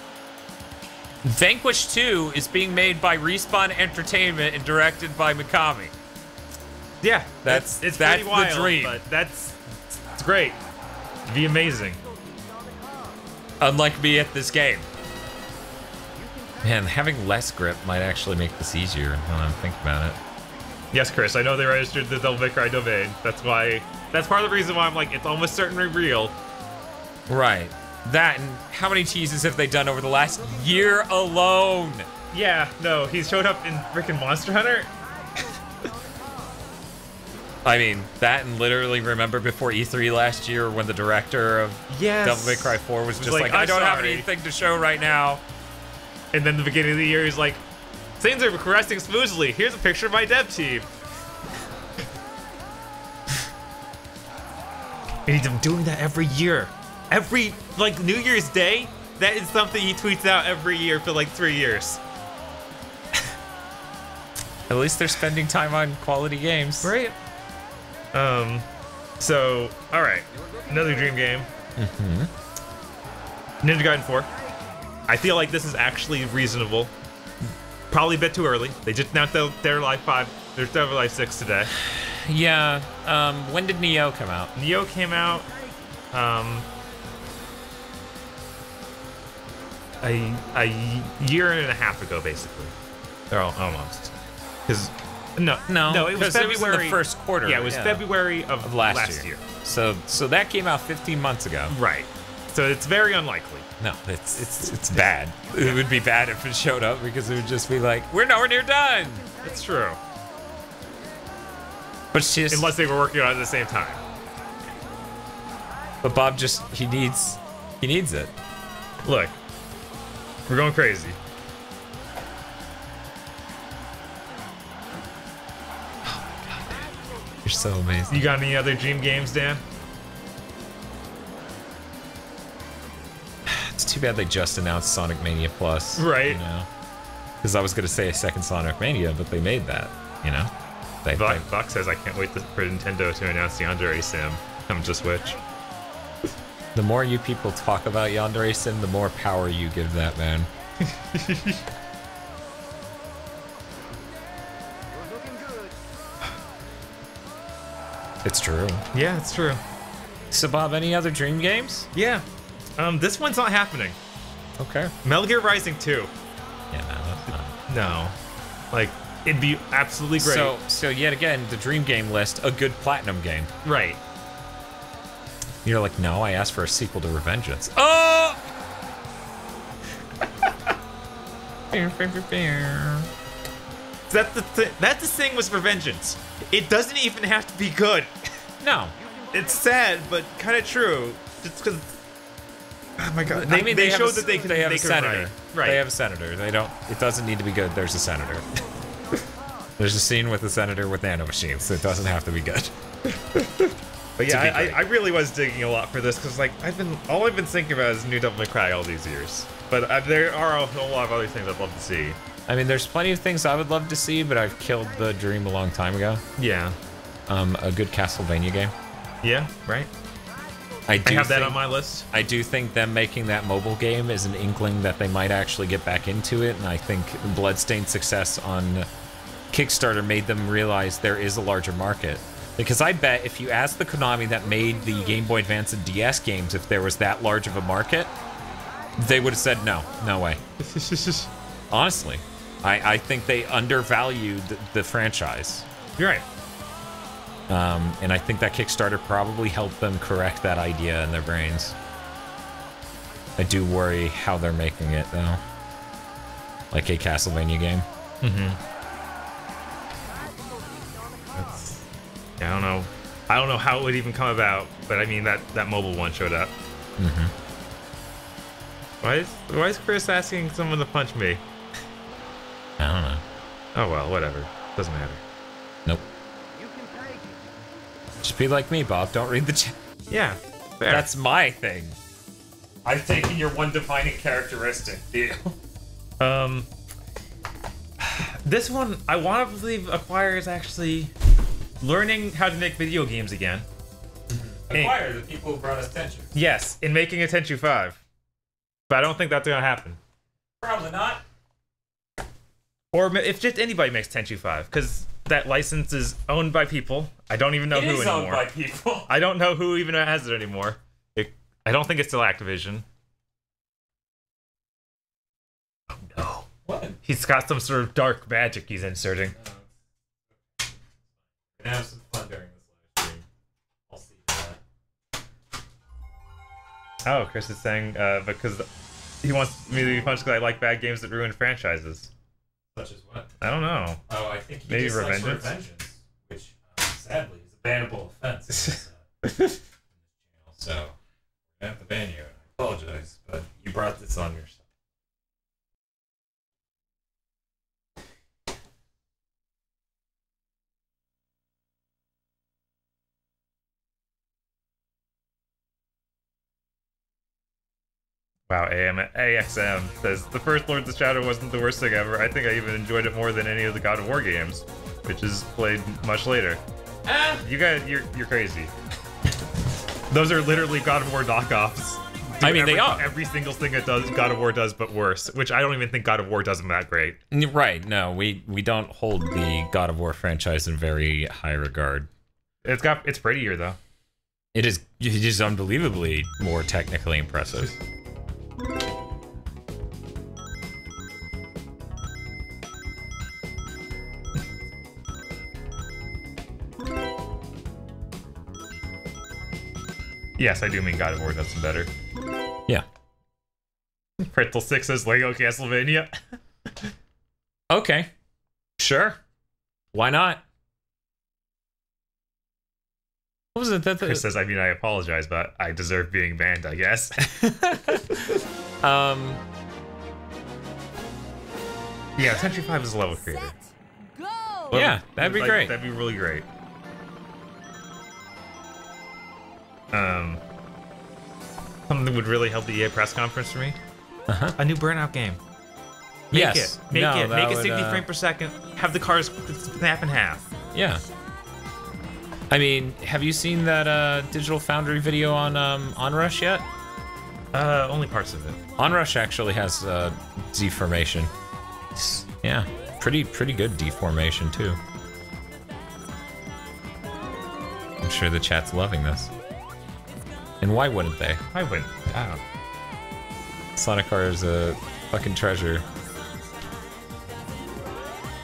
Vanquish 2 is being made by Respawn Entertainment and directed by Mikami. Yeah, That's it's the pretty wild, dream. but it's great. It'd be amazing. Unlike me at this game. Man, having less grip might actually make this easier when I'm thinking about it. Yes, Chris, I know they registered the Devil May Cry domain. That's part of the reason why I'm like, it's almost certainly real. Right. That and how many teases have they done over the last year alone? Yeah, no, he showed up in freaking Monster Hunter. I mean, that and literally remember before E3 last year when the director of Devil May Cry 4 was just like, I don't have anything to show right now. And then the beginning of the year, he's like, things are progressing smoothly. Here's a picture of my dev team. And he's been doing that every year. Every, like, New Year's Day, that is something he tweets out every year for like 3 years. At least they're spending time on quality games. Right. So, alright. Another dream game. Ninja Gaiden 4. I feel like this is actually reasonable. Probably a bit too early. They just announced their Live 5, their Devil Live 6 today. Yeah, when did Neo come out? Neo came out, a year and a half ago, basically. They're all almost. Because no, it was February. It was in the first quarter. Yeah, it was February of last year. So that came out 15 months ago. Right. So it's very unlikely. No, it's bad. It would be bad if it showed up because it would just be like, we're nowhere near done. That's true. But it's just, unless they were working on it at the same time. But Bob just he needs it. Look, we're going crazy. You're so amazing. You got any other dream games, Dan? It's too bad they just announced Sonic Mania Plus. Right. You know? Because I was going to say a second Sonic Mania, but they made that, you know? Buck says, I can't wait for Nintendo to announce Yandere Sim come to Switch. The more you people talk about Yandere Sim, the more power you give that man. It's true. Yeah, it's true. So, Bob, any other dream games? Yeah. This one's not happening. Okay. Metal Gear Rising 2. Yeah, no, that's not. No. Like, it'd be absolutely great. So yet again, the dream game list, a good platinum game. Right. You're like, no, I asked for a sequel to Revengeance. Oh! That's the thing with Revengeance. It doesn't even have to be good. No. It's sad, but kind of true. Just because. Oh my god. They showed that they have a senator. Right. They have a senator. They don't. It doesn't need to be good. There's a senator. There's a scene with the senator with nanomachines. So it doesn't have to be good. But yeah, I really was digging a lot for this because like all I've been thinking about is New Devil May Cry all these years. But there are a whole lot of other things I'd love to see. I mean, there's plenty of things I would love to see, but I've killed the dream a long time ago. Yeah. A good Castlevania game. Yeah. Right. I have that on my list. I do think them making that mobile game is an inkling that they might actually get back into it, and I think Bloodstained's success on Kickstarter made them realize there is a larger market. Because I bet if you asked the Konami that made the Game Boy Advance and DS games if there was that large of a market, they would have said no, no way. Honestly, I think they undervalued the franchise. You're right. And I think that Kickstarter probably helped them correct that idea in their brains. I do worry how they're making it, though. Like a Castlevania game. I don't know. I don't know how it would even come about, but I mean that mobile one showed up. Why is Chris asking someone to punch me? I don't know. Oh well, whatever. Doesn't matter. Nope. You can take it. Just be like me, Bob. Don't read the chat. Yeah, fair. That's my thing. I've taken your one defining characteristic. Deal. This one I want to believe acquires actually learning how to make video games again. Acquire the people who brought us Tenchu. Yes, in making a Tenchu 5. But I don't think that's gonna happen. Probably not. Or if just anybody makes Tenchu 5, because that license is owned by people. I don't even know who anymore. It is owned by people. I don't know who even has it anymore. I don't think it's still Activision. He's got some sort of dark magic he's inserting. We're gonna have some fun during this live stream. I'll see that. Oh, Chris is saying because he wants me to be punched because I like bad games that ruin franchises. Such as what? I don't know. Oh, I think he Maybe just likes Revengeance? Revengeance, which sadly is a bannable offense in this channel. So we're gonna have to ban you. I apologize, but you brought this on yourself. Wow, AXM says, the first Lords of Shadow wasn't the worst thing ever. I think I even enjoyed it more than any of the God of War games, which is played much later. You guys, you're crazy. Those are literally God of War knockoffs. I mean, they are. Every single thing that does God of War does, but worse. Which I don't even think God of War does them that great. Right? No, we don't hold the God of War franchise in very high regard. It's prettier though. It is unbelievably more technically impressive. Yes, I do mean God of War does them better. Yeah. Pretzel 6 says Lego Castlevania. Okay. Sure. Why not? What was it that Chris says, I mean, I apologize, but I deserve being banned, I guess. Yeah, Century 5 is a level creator. Go! Yeah, that'd be great. That'd be really great. Something would really help the EA press conference for me. A new Burnout game. Make it. Make it 60 frames per second. Have the cars snap in half. Yeah. I mean, have you seen that Digital Foundry video on Onrush yet? Only parts of it. Onrush actually has deformation. Yeah, pretty good deformation too. I'm sure the chat's loving this. And why wouldn't they? I wouldn't. I don't know. Sonic Car is a fucking treasure.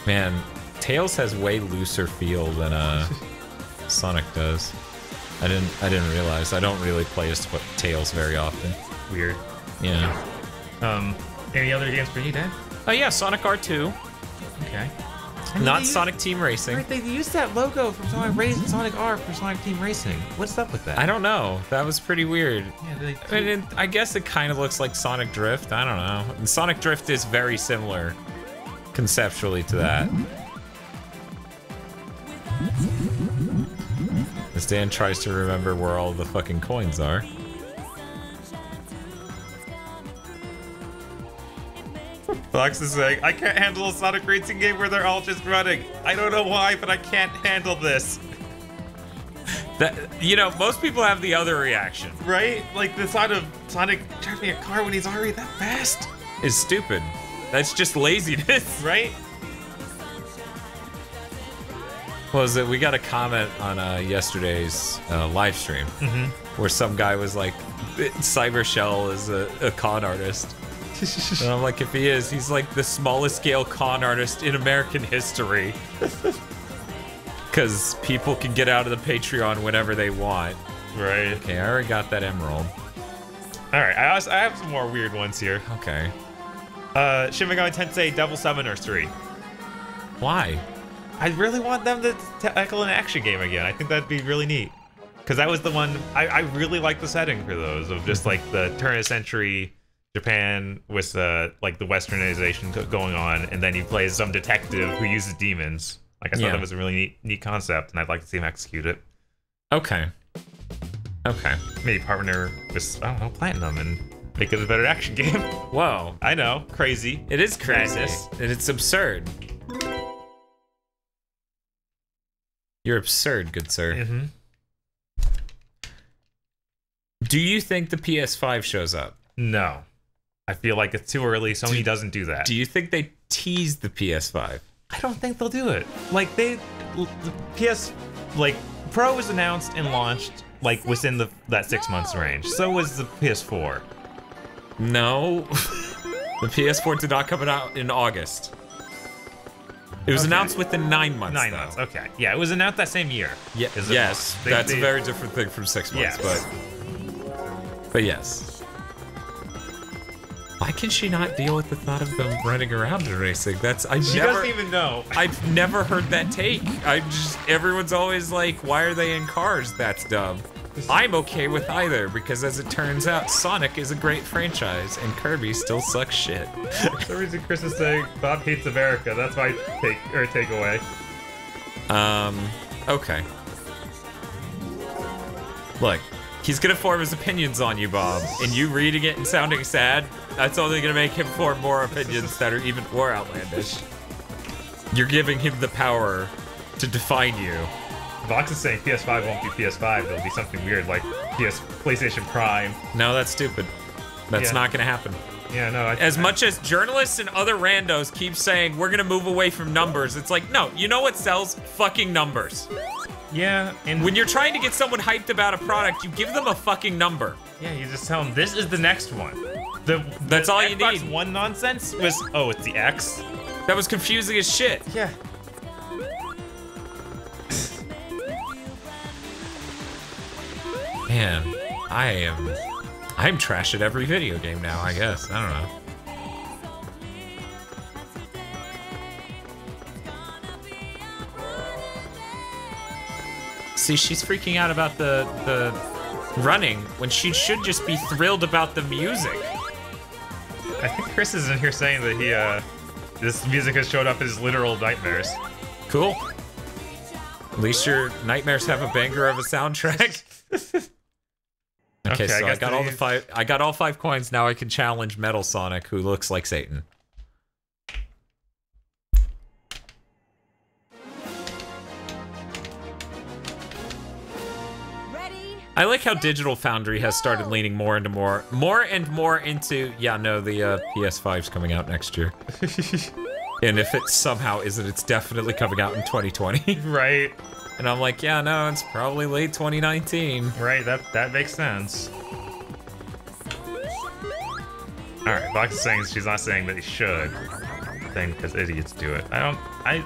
Man, Tails has way looser feel than Sonic does. I didn't realize. I don't really play as Tails very often. Weird. Yeah. Any other games for you, Dan? Oh yeah, Sonic R2. Okay. Not Sonic Team Racing. Right, they used that logo from Sonic R for Sonic Team Racing. What's up with that? I don't know. That was pretty weird. Yeah, I guess it kind of looks like Sonic Drift. I don't know. And Sonic Drift is very similar conceptually to that. As Dan tries to remember where all the fucking coins are. Fox is saying, I can't handle a Sonic Racing game where they're all just running. I don't know why, but I can't handle this. That, you know, most people have the other reaction. Right? Like the thought of Sonic driving a car when he's already that fast. Is stupid. That's just laziness. Right? What was it? We got a comment on yesterday's live stream where some guy was like, Cyber Shell is a con artist. And I'm like, if he is, he's like the smallest scale con artist in American history. Because people can get out of the Patreon whenever they want. Right. Okay, I already got that emerald. Alright, I have some more weird ones here. Okay. Shin Megami Tensei Devil Summoner 3. Why? I really want them to tackle an action game again. I think that'd be really neat. Because that was the one, I really like the setting for those, of just like the turn of century Japan with like the westernization going on, and then you play as some detective who uses demons. Like I thought that was a really neat concept, and I'd like to see him execute it. Okay. Okay. Maybe partner with, I don't know, Platinum and make it a better action game. Whoa. I know, crazy. It is crazy. Madness. And it's absurd. You're absurd, good sir. Mm-hmm. Do you think the PS5 shows up? No. I feel like it's too early. Sony doesn't do that. Do you think they teased the PS5? I don't think they'll do it. Like the PS, like Pro was announced and launched like within that 6 months range. So was the PS4. No. The PS4 did not come out in August. It was announced within 9 months. 9 though. months. Okay. Yeah, it was announced that same year. Yeah. Yes, that's a very different thing from 6 months. Yes. But yes. Why can she not deal with the thought of them running around and racing? She doesn't even know. I've never heard that take. Everyone's always like, why are they in cars? That's dumb. I'm okay with either, because as it turns out, Sonic is a great franchise, and Kirby still sucks shit. For some reason, Chris is saying Bob hates America. That's my takeaway. Okay. Look, he's gonna form his opinions on you, Bob, and you reading it and sounding sad, that's only gonna make him form more opinions that are even more outlandish. You're giving him the power to define you. Vox is saying PS5 won't be PS5. It'll be something weird like PlayStation Prime. No, that's stupid. That's not gonna happen. Yeah, no. As much as journalists and other randos keep saying we're gonna move away from numbers, it's like, no, you know what sells? Fucking numbers. Yeah, and when you're trying to get someone hyped about a product, you give them a fucking number. Yeah, you just tell them this is the next one. That's all you Xbox need. One nonsense was, oh, it's the X. That was confusing as shit. Yeah. Man, I'm trash at every video game now, I guess. I don't know. See, she's freaking out about the running when she should just be thrilled about the music. I think Chris is in here saying that this music has showed up as literal nightmares. Cool. At least your nightmares have a banger of a soundtrack. Okay, so I got all the 5. I got all 5 coins. Now I can challenge Metal Sonic, who looks like Satan. I like how Digital Foundry has started leaning more and more into, yeah, no, the PS5's coming out next year. And if it somehow isn't, it's definitely coming out in 2020. Right. And I'm like, yeah, no, it's probably late 2019. Right, that makes sense. Alright, Vox is saying she's not saying that he should. Saying because idiots do it. I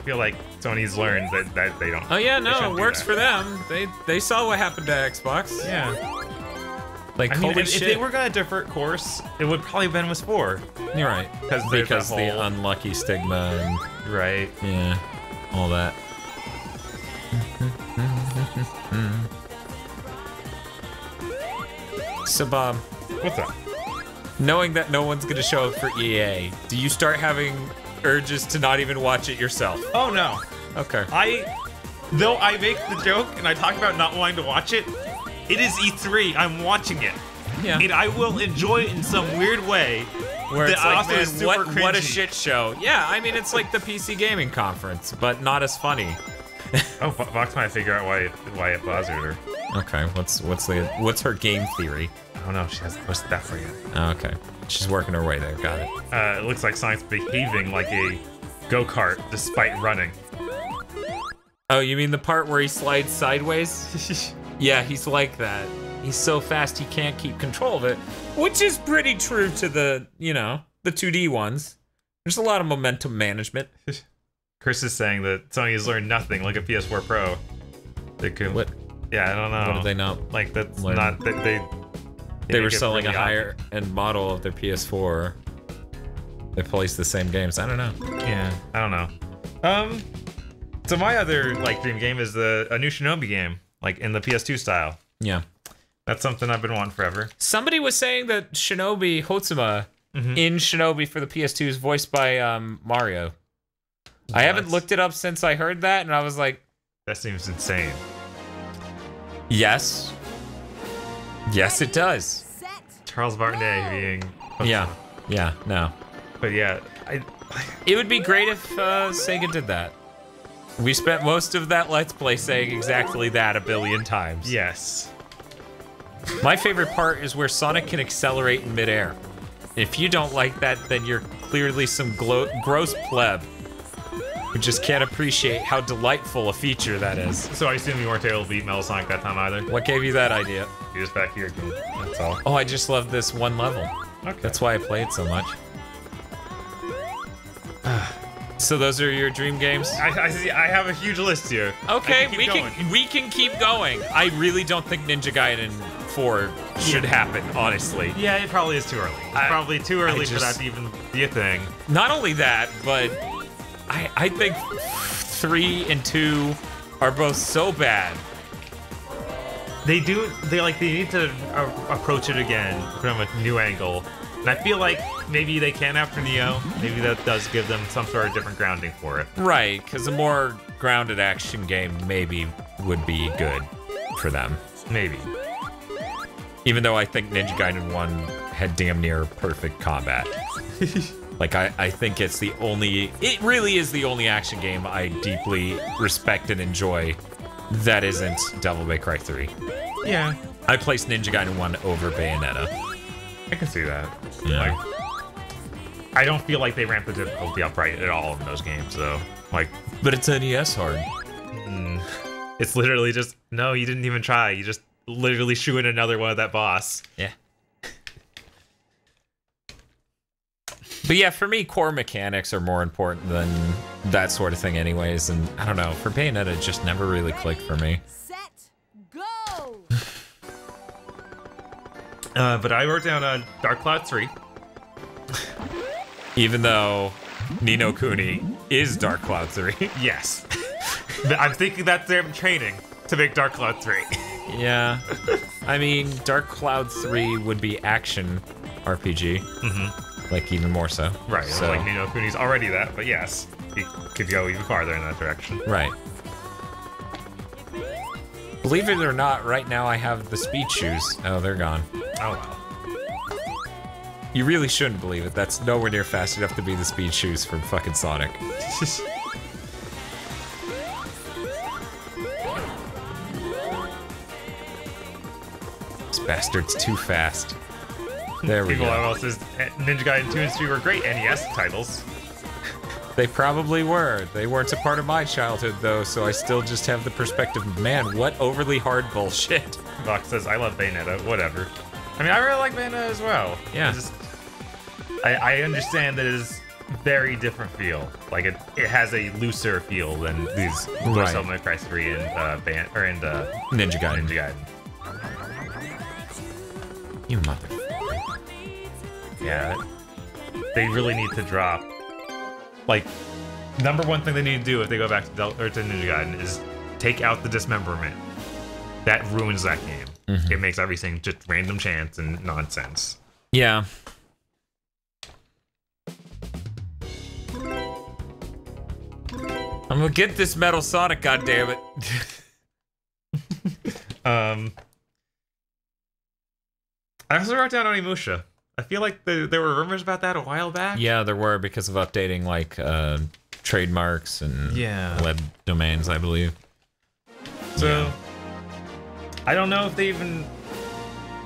feel like Sony's learned that they don't. Oh yeah, no, it works for them. They saw what happened to Xbox. Yeah. Like, I mean, holy if shit. they were gonna divert course, it would probably have been with 4. You're right. Because whole, the unlucky stigma and... Right. Yeah. All that. So, Bob. What's up? Knowing that no one's gonna show up for EA, do you start having urges to not even watch it yourself? Oh, no. Okay. Though I make the joke and I talk about not wanting to watch it, it is E3. I'm watching it. Yeah. And I will enjoy it in some weird way. Where it's like, man, super what a cringy. shit show. Yeah, I mean, it's like the PC gaming conference, but not as funny. Oh, Vox might figure out why it bothered her. Okay, what's her game theory? I don't know. She hasn't posted that for you. Oh, okay. She's working her way there. Got it. It looks like Sonic's behaving like a go-kart despite running. Oh, you mean the part where he slides sideways? Yeah, he's like that. He's so fast he can't keep control of it, which is pretty true to the, the 2D ones. There's a lot of momentum management. Chris is saying that Sony has learned nothing like a PS4 Pro. They could. What? Yeah, I don't know. What did they not? Like, that's learn? not that they were selling a higher end model of their PS4. They placed the same games. I don't know. Yeah, I don't know. So my other dream game is a new Shinobi game, like in the PS2 style. Yeah. That's something I've been wanting forever. Somebody was saying that Shinobi Hotsuma in Shinobi for the PS2 is voiced by Mario. What? I haven't looked it up since I heard that, and I was like, that seems insane. Yes. Yes, it does. Charles Martinet being Hotsuma. Yeah, no. But yeah, it would be great if Sega did that. We spent most of that Let's Play saying exactly that 1 billion times. Yes. My favorite part is where Sonic can accelerate in midair. If you don't like that, then you're clearly some gross pleb who just can't appreciate how delightful a feature that is. So I assume you weren't able to beat Metal Sonic that time either? What gave you that idea? You're just back here again. That's all. Oh, I just love this one level. Okay. That's why I play it so much. So those are your dream games? I see. I have a huge list here. Okay, I we can keep going. I really don't think Ninja Gaiden 4 should happen, honestly. Yeah, it probably is too early. It's probably too early for that to even be a thing. Not only that, but I think 3 and 2 are both so bad. They need to approach it again from a new angle. And I feel like maybe they can after Neo. Maybe that does give them some sort of different grounding for it. Right, because a more grounded action game maybe would be good for them. Maybe. Even though I think Ninja Gaiden 1 had damn near perfect combat. Like, I think it really is the only action game I deeply respect and enjoy that isn't Devil May Cry 3. Yeah. I place Ninja Gaiden 1 over Bayonetta. I can see that. Yeah. Like, I don't feel like they ramped the difficulty up right at all in those games, though. Like, But it's NES hard. it's literally just, no, you didn't even try. You just literally shoot in another one of that boss. Yeah. But yeah, for me, core mechanics are more important than that sort of thing anyways. And I don't know, for Bayonetta, it just never really clicked for me. Set, go! But I wrote down Dark Cloud 3. Even though Ni no Kuni is Dark Cloud 3. Yes. I'm thinking that's their training to make Dark Cloud 3. Yeah. I mean, Dark Cloud 3 would be action RPG. Like, even more so. Right, So, like Ni no Kuni's already that, but yes, you could go even farther in that direction. right. Believe it or not, right now I have the speed shoes. Oh, they're gone. Oh, wow. You really shouldn't believe it. That's nowhere near fast enough to be the speed shoes from fucking Sonic. This bastard's too fast. There we People go. else says Ninja Gaiden 2 and 3 were great NES titles. They probably were. They weren't a part of my childhood, though, so I still just have the perspective, man, what overly hard bullshit. Vox says, I love Bayonetta, whatever. I mean, I really like Bayonetta as well. Yeah. I understand that it is very different feel. Like, it has a looser feel than these Right. Devil May Cry 3 and Ninja Gaiden. Ninja Gaiden. You mother... Yeah. They really need to drop. Like, number one thing they need to do if they go back to Ninja Gaiden is take out the dismemberment. That ruins that game. It makes everything just random chance and nonsense. Yeah. I'm gonna get this Metal Sonic, goddammit. I also wrote down Onimusha. I feel like there were rumors about that a while back. Yeah, there were because of updating, like, trademarks and web domains, I believe. So, I don't know if they even...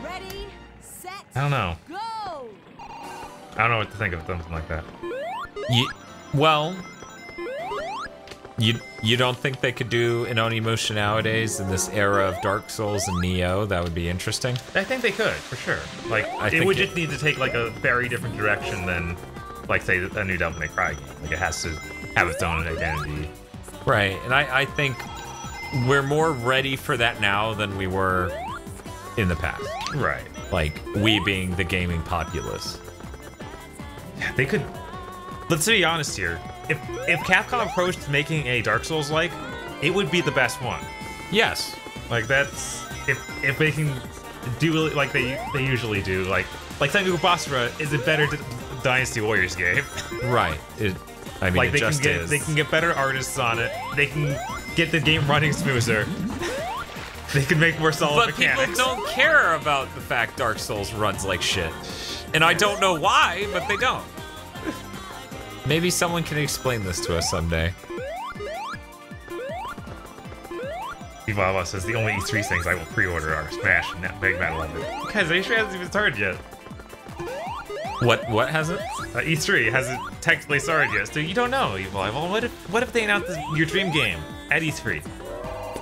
Ready, set, I don't know. go! I don't know what to think of something like that. Well, you don't think they could do an Onimusha nowadays in this era of Dark Souls and Neo? That would be interesting. I think they could, for sure. Like, it would just need to take, like, a very different direction than, like, say, a new Devil May Cry game. Like, it has to have its own identity. Right, and I think we're more ready for that now than we were in the past. Right. Like, we being the gaming populace. They could... Let's be honest here. If Capcom approached making a Dark Souls-like, it would be the best one. Yes. Like, that's... If they can do it like they usually do, like Sengoku Basara is a better Dynasty Warriors game. Right. I mean, like, it just is. They can get better artists on it. They can get the game running smoother. They can make more solid mechanics. But people don't care about the fact Dark Souls runs like shit. And I don't know why, but they don't. Maybe someone can explain this to us someday. Evolva says the only E3 things I will pre-order are Smash and Mega Man 11. Guys, E3 hasn't even started yet. What hasn't? E3 hasn't technically started yet, so you don't know, Evolva. What if they announce your dream game at E3?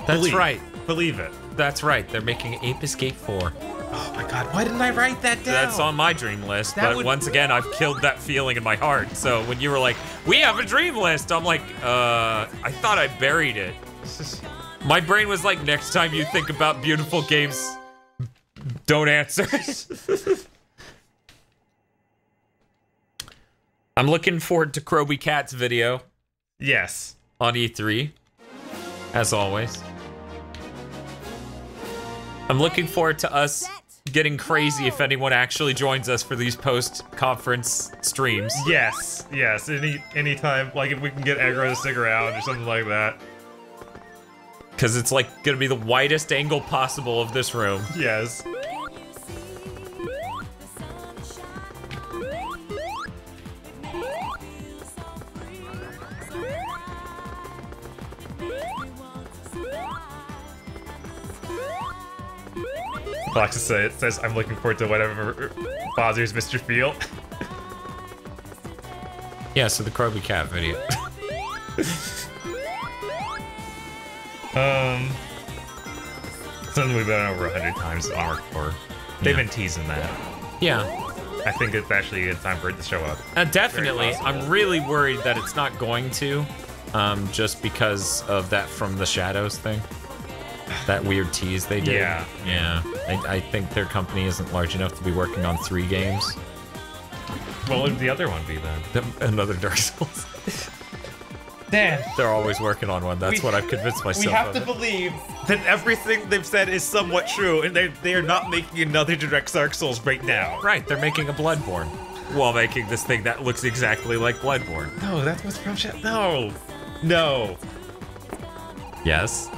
That's right. Believe it. That's right. They're making Ape Escape 4. Oh my god, why didn't I write that down? That's on my dream list, That but would- once again, I've killed that feeling in my heart. So when you were like, we have a dream list, I'm like, I thought I buried it. My brain was like, next time you think about beautiful games, don't answer. I'm looking forward to Kroby Cat's video Yes. on E3, as always. I'm looking forward to us getting crazy if anyone actually joins us for these post-conference streams. Yes. Yes. Anytime, like if we can get Aggro to stick around or something like that. Because it's like gonna be the widest angle possible of this room. Yes. Alexis says, I'm looking forward to whatever bothers Mr. Field. Yeah, so the Kroby Cat video. Something we've been over 100 times on our core. They've been teasing that. Yeah, I think it's actually time for it to show up. definitely. Very possible. I'm really worried that it's not going to, just because of that From the Shadows thing. That weird tease they did. Yeah. Yeah. I think their company isn't large enough to be working on 3 games. What would the other one be then? Another Dark Souls. Dan, They're always working on one. That's what I've convinced myself we have of to it. believe that everything they've said is somewhat true, and they are not making another direct Dark Souls right now. Right, they're making a Bloodborne. While making this thing that looks exactly like Bloodborne. No, that's what's from No. No. Yes.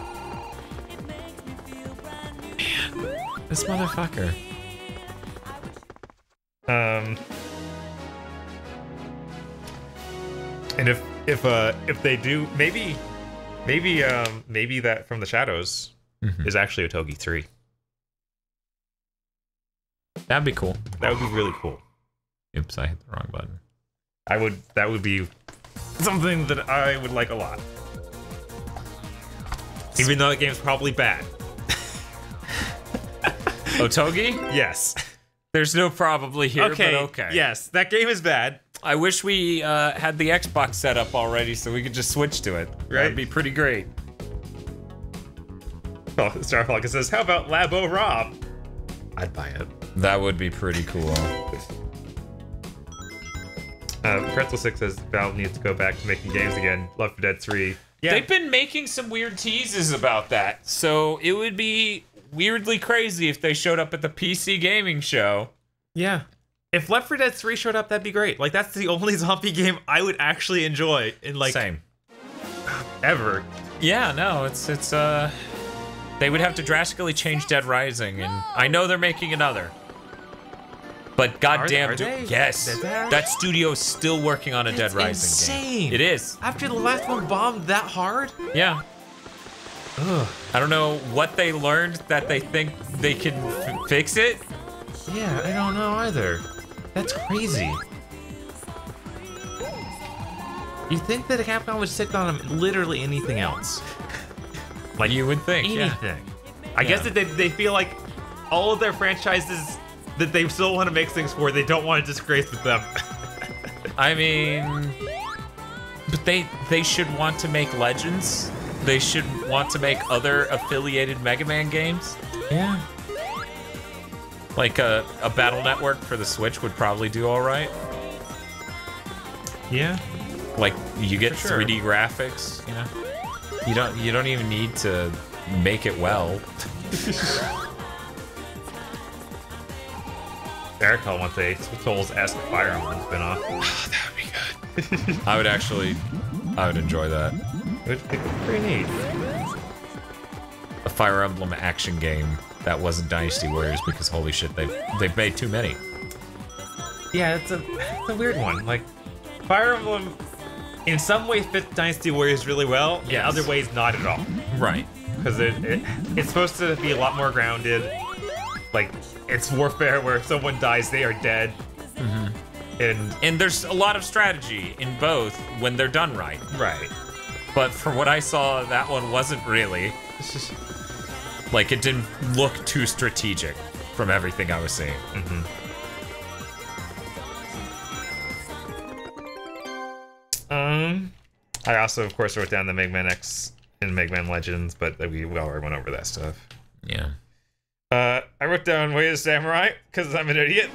Man, this motherfucker. And if they do, maybe that From the Shadows is actually a Togi 3. That'd be cool. That would be really cool. Oops, I hit the wrong button. That would be something that I would like a lot. Even though the game's probably bad. Otogi? Yes. There's no probably here, but okay. Yes, that game is bad. I wish we had the Xbox set up already so we could just switch to it. Right. That'd be pretty great. Well, Starfalcon says, how about Labo Rob? I'd buy it. That would be pretty cool. Pretzel6 says Valve needs to go back to making games again. Left 4 Dead 3. Yeah. They've been making some weird teases about that, so it would be weirdly crazy if they showed up at the PC gaming show. Yeah. If Left 4 Dead 3 showed up, that'd be great. Like, that's the only zombie game I would actually enjoy in, like, Same. ever. Yeah, no, it's they would have to drastically change Dead Rising, and I know they're making another. But goddamn, are they? yes, Is that- that studio's still working on a Dead Rising game. insane. It is. After the last one bombed that hard? Yeah. Ugh. I don't know what they learned that they think they can fix it. Yeah, I don't know either. That's crazy. You think that Capcom would sit on literally anything else? Like you would think, yeah. Anything. I guess that they feel like all of their franchises that they still want to make things for, they don't want to disgrace with them. I mean, but they should want to make Legends. They should want to make other affiliated Mega Man games. Yeah. Like a Battle Network for the Switch would probably do all right. Yeah. Like you get For sure. 3D graphics, you know. You don't even need to make it well. Eric wants a Souls-esque Fire Emblem spin-off. That would be good. I would enjoy that. Which would be pretty neat. A Fire Emblem action game that wasn't Dynasty Warriors because holy shit, they've made too many. Yeah, it's a weird one. Like, Fire Emblem, in some ways, fits Dynasty Warriors really well. In Yes. other ways, not at all. Right. Because it's supposed to be a lot more grounded. Like, it's warfare where if someone dies, they are dead. Mm-hmm. And there's a lot of strategy in both when they're done right. Right. But from what I saw, that one wasn't really. It's just... Like, it didn't look too strategic. from everything I was seeing. I also, of course, wrote down the Mega Man X and Mega Man Legends, but we already went over that stuff. Yeah. I wrote down Way of Samurai because I'm an idiot.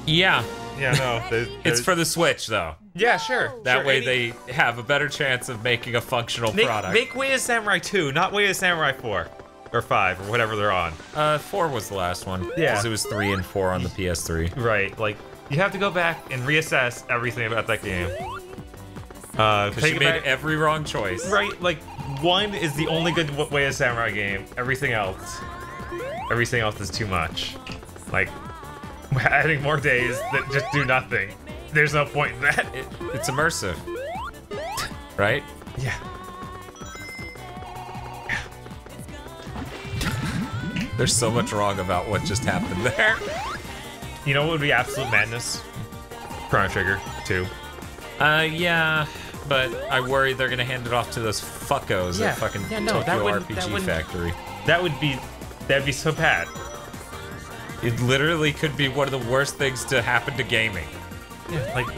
Yeah. Yeah, no. It's for the Switch, though. Yeah, sure. That Sure, way any- they have a better chance of making a functional product. Make Way of Samurai 2, not Way of Samurai 4. Or 5, or whatever they're on. 4 was the last one. Yeah. Because it was 3 and 4 on the PS3. Right, like, you have to go back and reassess everything about that game. Because you made every wrong choice. Right, like, 1 is the only good Way of Samurai game. Everything else is too much. Like, adding more days that just do nothing. There's no point in that. It's immersive. Right? Yeah. There's so much wrong about what just happened there. You know what would be absolute madness? Chrono Trigger 2. Yeah, but I worry they're gonna hand it off to those fuckos at fucking Tokyo RPG Factory. That'd be so bad. It literally could be one of the worst things to happen to gaming. Yeah, like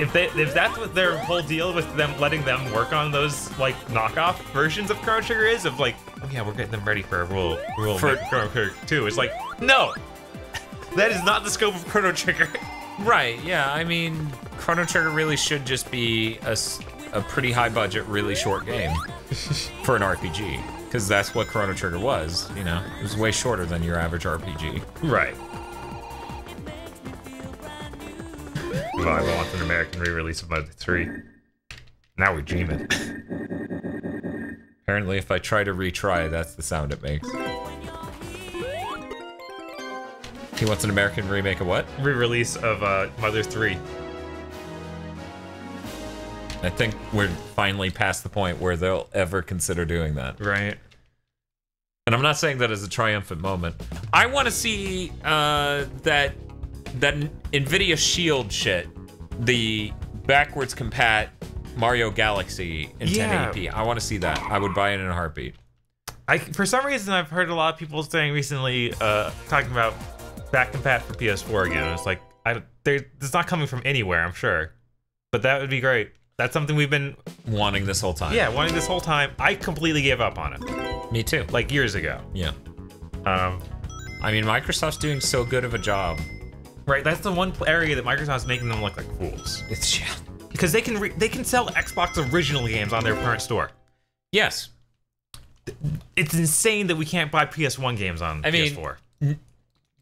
if that's what their whole deal with them letting them work on those like knockoff versions of Chrono Trigger is, of like, oh yeah, we're getting them ready for For Chrono Trigger 2. It's like, no, that is not the scope of Chrono Trigger. Right, yeah, I mean, Chrono Trigger really should just be a pretty high budget, really short game for an RPG. Because that's what Chrono Trigger was, you know? It was way shorter than your average RPG. Right. Revival wants an American re-release of Mother 3. Now we're dreaming. Apparently, if I try to retry, that's the sound it makes. He wants an American remake of what? Re-release of Mother 3. I think we're finally past the point where they'll ever consider doing that. Right. And I'm not saying that as a triumphant moment. I want to see that NVIDIA Shield shit, the backwards compat Mario Galaxy in 1080p. I want to see that. I would buy it in a heartbeat. For some reason, I've heard a lot of people saying recently, talking about back compat for PS4 again. It's like, it's not coming from anywhere, I'm sure. But that would be great. That's something we've been wanting this whole time. Yeah, wanting this whole time. I completely gave up on it. Me too. Like years ago. Yeah. I mean, Microsoft's doing so good of a job. Right, that's the one area that Microsoft's making them look like fools. It's because they can sell Xbox original games on their current store. Yes. It's insane that we can't buy PS1 games on PS4.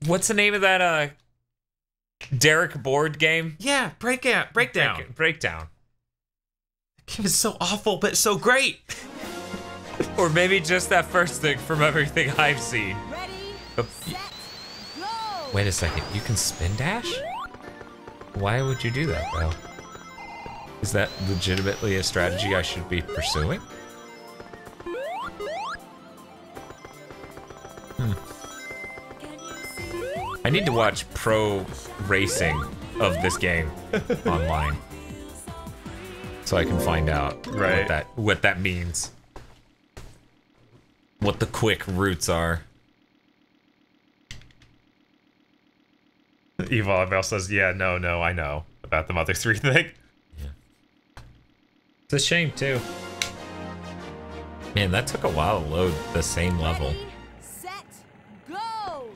What's the name of that Derek board game? Yeah, Breakdown. Breakdown. The game is so awful, but so great. Or maybe just that first thing from everything I've seen. Ready, set, go! Wait a second, you can spin dash? Why would you do that, though? Is that legitimately a strategy I should be pursuing? I need to watch pro racing of this game online. So I can find out what that means. What the quick routes are. Evolve says, yeah, no, I know about the Mother 3 thing. Yeah. It's a shame, too. Man, that took a while to load the same level. Set, go!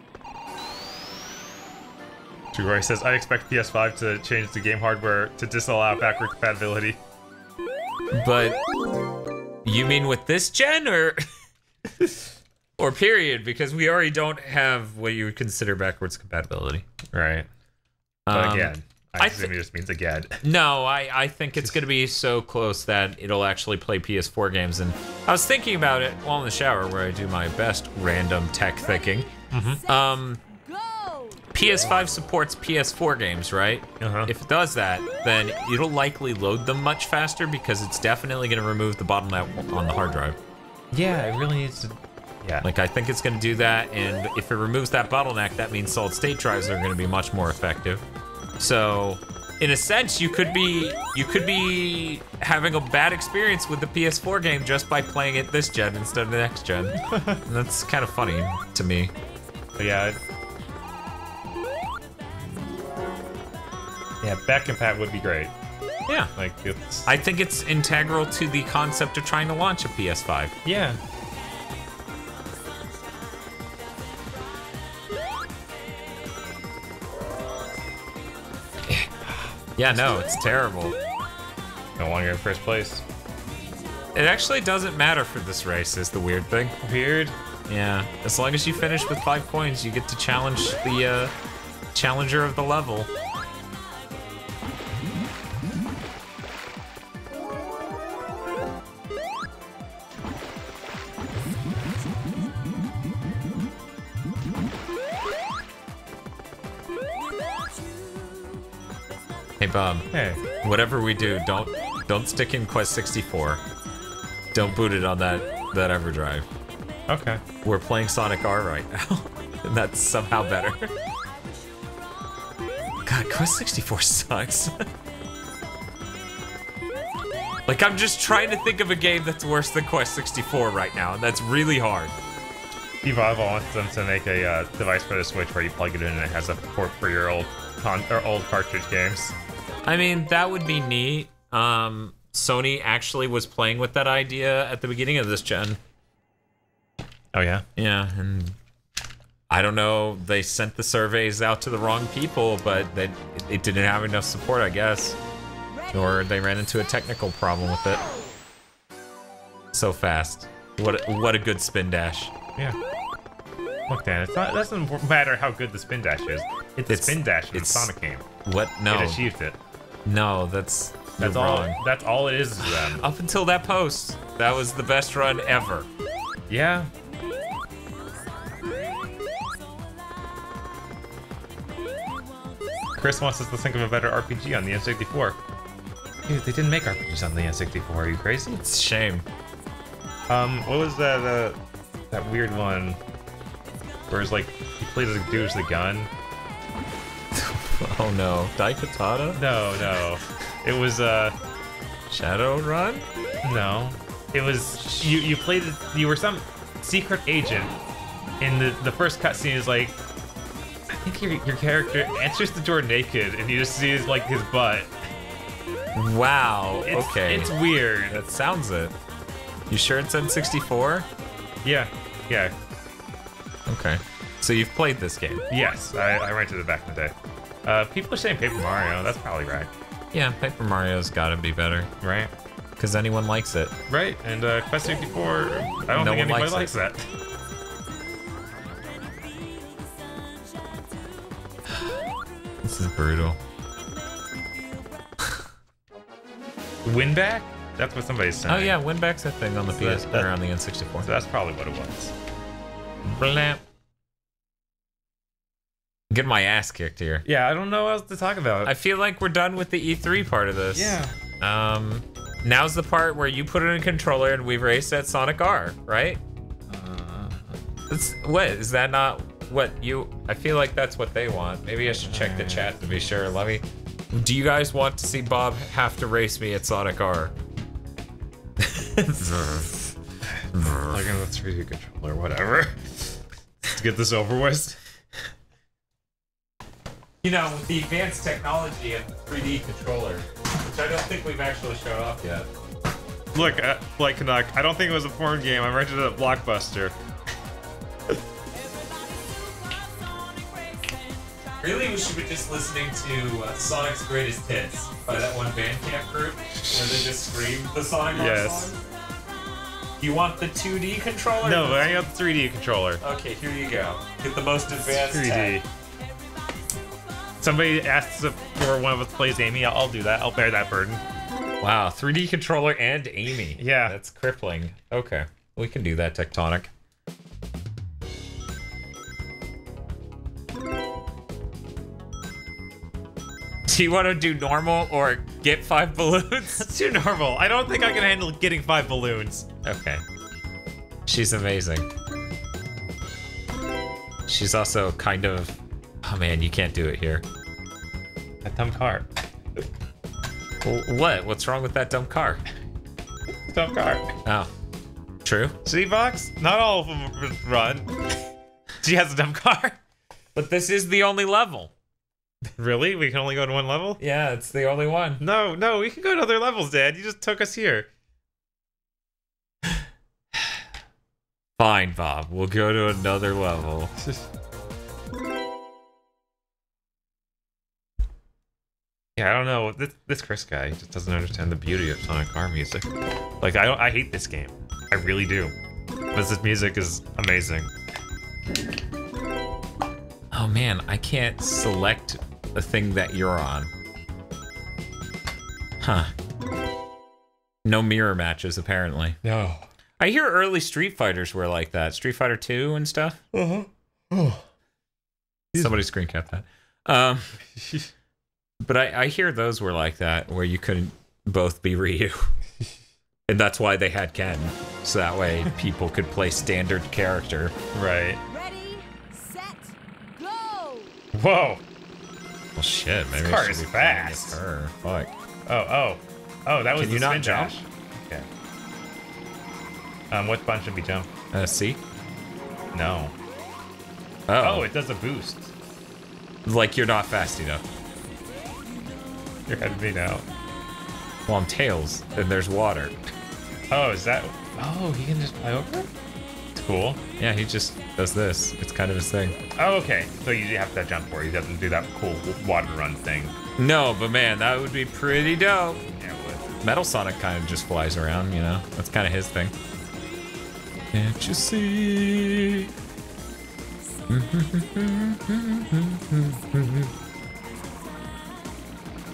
Roy says, I expect PS5 to change the game hardware to disallow backward compatibility. But you mean with this gen, or or period? Because we already don't have what you would consider backwards compatibility. Right. But again, I assume it just means again. No, I think it's going to be so close that it'll actually play PS4 games. And I was thinking about it while in the shower, where I do my best random tech thinking. Go! PS5 supports PS4 games, right? If it does that, then it'll likely load them much faster because it's definitely going to remove the bottleneck on the hard drive. Yeah, it really needs to. Yeah. Like, I think it's going to do that, and if it removes that bottleneck, that means solid-state drives are going to be much more effective. So, in a sense, you could be having a bad experience with the PS4 game just by playing it this gen instead of the next gen. And that's kind of funny to me. But yeah. Yeah, back compat would be great. Yeah. Like, it's... I think it's integral to the concept of trying to launch a PS5. Yeah. Yeah, no, it's terrible. No longer in first place. It actually doesn't matter for this race, is the weird thing. Weird. Yeah, as long as you finish with 5 coins, you get to challenge the challenger of the level. Hey Bob. Hey. Whatever we do, don't stick in Quest 64. Don't boot it on that EverDrive. Okay. We're playing Sonic R right now, and that's somehow better. God, Quest 64 sucks. Like, I'm just trying to think of a game that's worse than Quest 64 right now, and that's really hard. Evolve wants them to make a device for the Switch where you plug it in and it has a port for your old cartridge games. I mean, that would be neat. Sony actually was playing with that idea at the beginning of this gen. Oh yeah? Yeah, and I don't know, they sent the surveys out to the wrong people, but it didn't have enough support, I guess. Or they ran into a technical problem with it. So fast. What a good spin dash. Yeah. Look, Dan, it doesn't matter how good the spin dash is. It's the spin dash in the Sonic game. What? No. It achieved it. No, that's all. wrong. That's all it is to them. Up until that post, that was the best run ever. Yeah. Chris wants us to think of a better RPG on the N64. Dude, they didn't make RPGs on the N64. Are you crazy? It's a shame. What was that? That weird one where it's like you played as a dude with the gun. Oh no, Daikatana? No. It was Shadowrun? No. It was you played. You were some secret agent, and the first cutscene is like, I think your character answers the door naked, and you just see his butt. Wow. Okay. It's weird. That sounds it. You sure it's N64? Yeah. Okay. So you've played this game? Yes, I rented it back in the day. People are saying Paper Mario. That's probably right. Yeah, Paper Mario's gotta be better. Right. Because anyone likes it. Right, and Quest 64, I don't think anybody likes that. This is brutal. Winback? That's what somebody's saying. Oh yeah, Winback's a thing on the PS or on the N64. So that's probably what it was. Blamp. Get my ass kicked here. Yeah, I don't know what else to talk about. I feel like we're done with the E3 part of this. Yeah. Now's the part where you put it in a controller and we race at Sonic R, right? What is that not what you? I feel like that's what they want. Maybe I should check the chat to be sure. Let me. Do you guys want to see Bob have to race me at Sonic R? Like in the 3D controller, whatever. Let's get this over with. You know, with the advanced technology of the 3D controller, which I don't think we've actually showed off yet. Look, Blight Canuck, I don't think it was a porn game. I rented it at Blockbuster. Really, we should be just listening to Sonic's Greatest Hits by that one Bandcamp group where they just scream the Sonic R song. You want the 2D controller? No, I got the 3D controller. Okay, here you go. Get the most advanced 3D. tech. Somebody asks if one of us plays Amy. I'll do that. I'll bear that burden. Wow, 3D controller and Amy. Yeah. That's crippling. Okay, we can do that, Tectonic. Do you want to do normal or get 5 balloons? Let's do normal. I don't think I can handle getting 5 balloons. Okay. She's amazing. She's also kind of... Oh man, you can't do it here. A dumb car. What? What's wrong with that dumb car? Dumb car. Oh. True. See, Vox? Not all of them run. She has a dumb car. But this is the only level. Really? We can only go to one level? Yeah, it's the only one. No, we can go to other levels, Dad. You just took us here. Fine, Bob. We'll go to another level. Yeah, I don't know. This Chris guy just doesn't understand the beauty of Sonic car music. Like, I hate this game. I really do. But this music is amazing. Oh man, I can't select the thing that you're on. Huh. No mirror matches, apparently. No. I hear early Street Fighters were like that. Street Fighter 2 and stuff. Uh-huh. Oh. Somebody screen cap that. But I hear those were like that, where you couldn't both be Ryu. And that's why they had Ken. So that way people could play standard character. Right. Ready, set, go. Whoa. Well, shit, maybe This car I should is be playing fast. as her. Fuck. Oh, that was Can the you not spin jump? dash. Okay. What button should we jump? C? No. Oh. It does a boost. Like you're not fast enough. You're ahead of me now. Well, I'm Tails, and there's water. Oh, is that... Oh, he can just fly over? It's cool. Yeah, he just does this. It's kind of his thing. Oh, okay. So you have to jump for it. You have to do that cool water run thing. No, but man, that would be pretty dope. Yeah, it would. Metal Sonic kind of just flies around, you know? That's kind of his thing. Can't you see?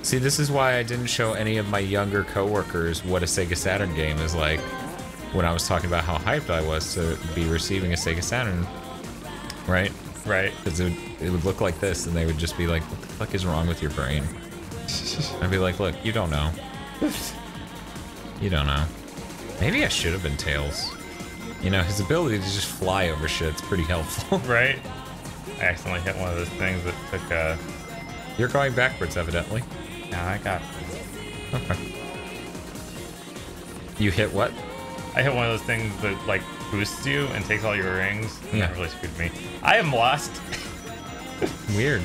See, this is why I didn't show any of my younger coworkers what a Sega Saturn game is like when I was talking about how hyped I was to be receiving a Sega Saturn, right? Right. Because it would look like this, and they would just be like, what the fuck is wrong with your brain? I'd be like, look, you don't know. You don't know. Maybe I should have been Tails. You know, his ability to just fly over shit's pretty helpful. Right? I accidentally hit one of those things that took, You're going backwards, evidently. No, I got this. Okay. You hit what? I hit one of those things that, like, boosts you and takes all your rings. And Yeah. that really screwed me. I am lost. Weird.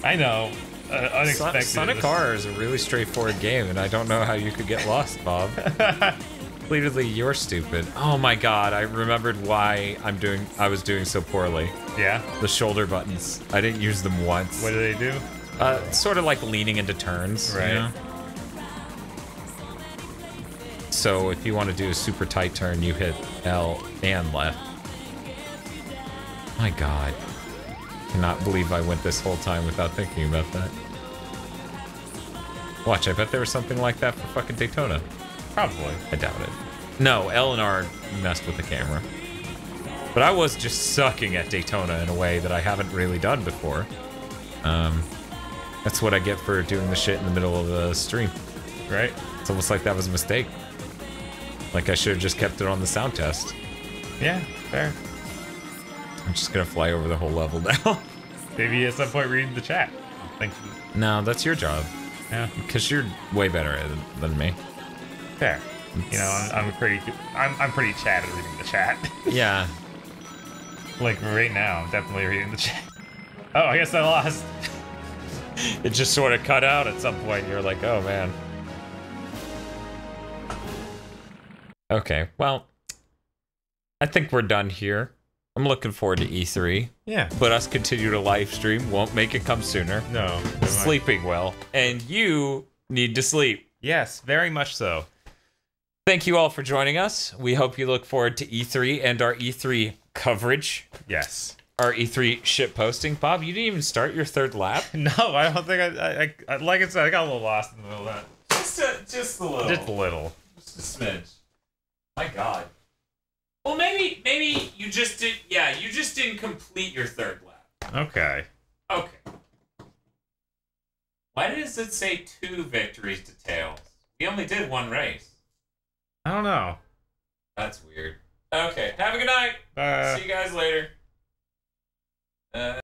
I know. Unexpected. Sonic R is a really straightforward game, and I don't know how you could get lost, Bob. Clearly, you're stupid. Oh my god, I remembered why I was doing so poorly. Yeah? The shoulder buttons. I didn't use them once. What do they do? Sort of like leaning into turns, Right. you know? So if you want to do a super tight turn, you hit L and left. My god. Cannot believe I went this whole time without thinking about that. Watch, I bet there was something like that for fucking Daytona. Probably. I doubt it. No, L and R messed with the camera. But I was just sucking at Daytona in a way that I haven't really done before. That's what I get for doing the shit in the middle of the stream. Right? It's almost like that was a mistake. Like I should have just kept it on the sound test. Yeah, fair. I'm just gonna fly over the whole level now. Maybe at some point read the chat. Thank you. No, that's your job. Yeah. Because you're way better at it than me. Fair. You know, I'm pretty chat at reading the chat. Yeah. Like right now, I'm definitely reading the chat. Oh, I guess I lost. It just sort of cut out at some point. You're like, oh man. Okay, well, I think we're done here. I'm looking forward to E3. Yeah. But us continue to live stream won't make it come sooner. No. Sleeping well. And you need to sleep. Yes, very much so. Thank you all for joining us. We hope you look forward to E3 and our E3 coverage. Yes. Our E3 shit posting. Bob, you didn't even start your third lap? No, I don't think I like I said, I got a little lost in the middle of that. Just a little. Just a little. Just a smidge. My God. Well, maybe you just did. Yeah, you just didn't complete your third lap. Okay. Okay. Why does it say 2 victories to Tails? We only did 1 race. I don't know. That's weird. Okay. Have a good night. See you guys later.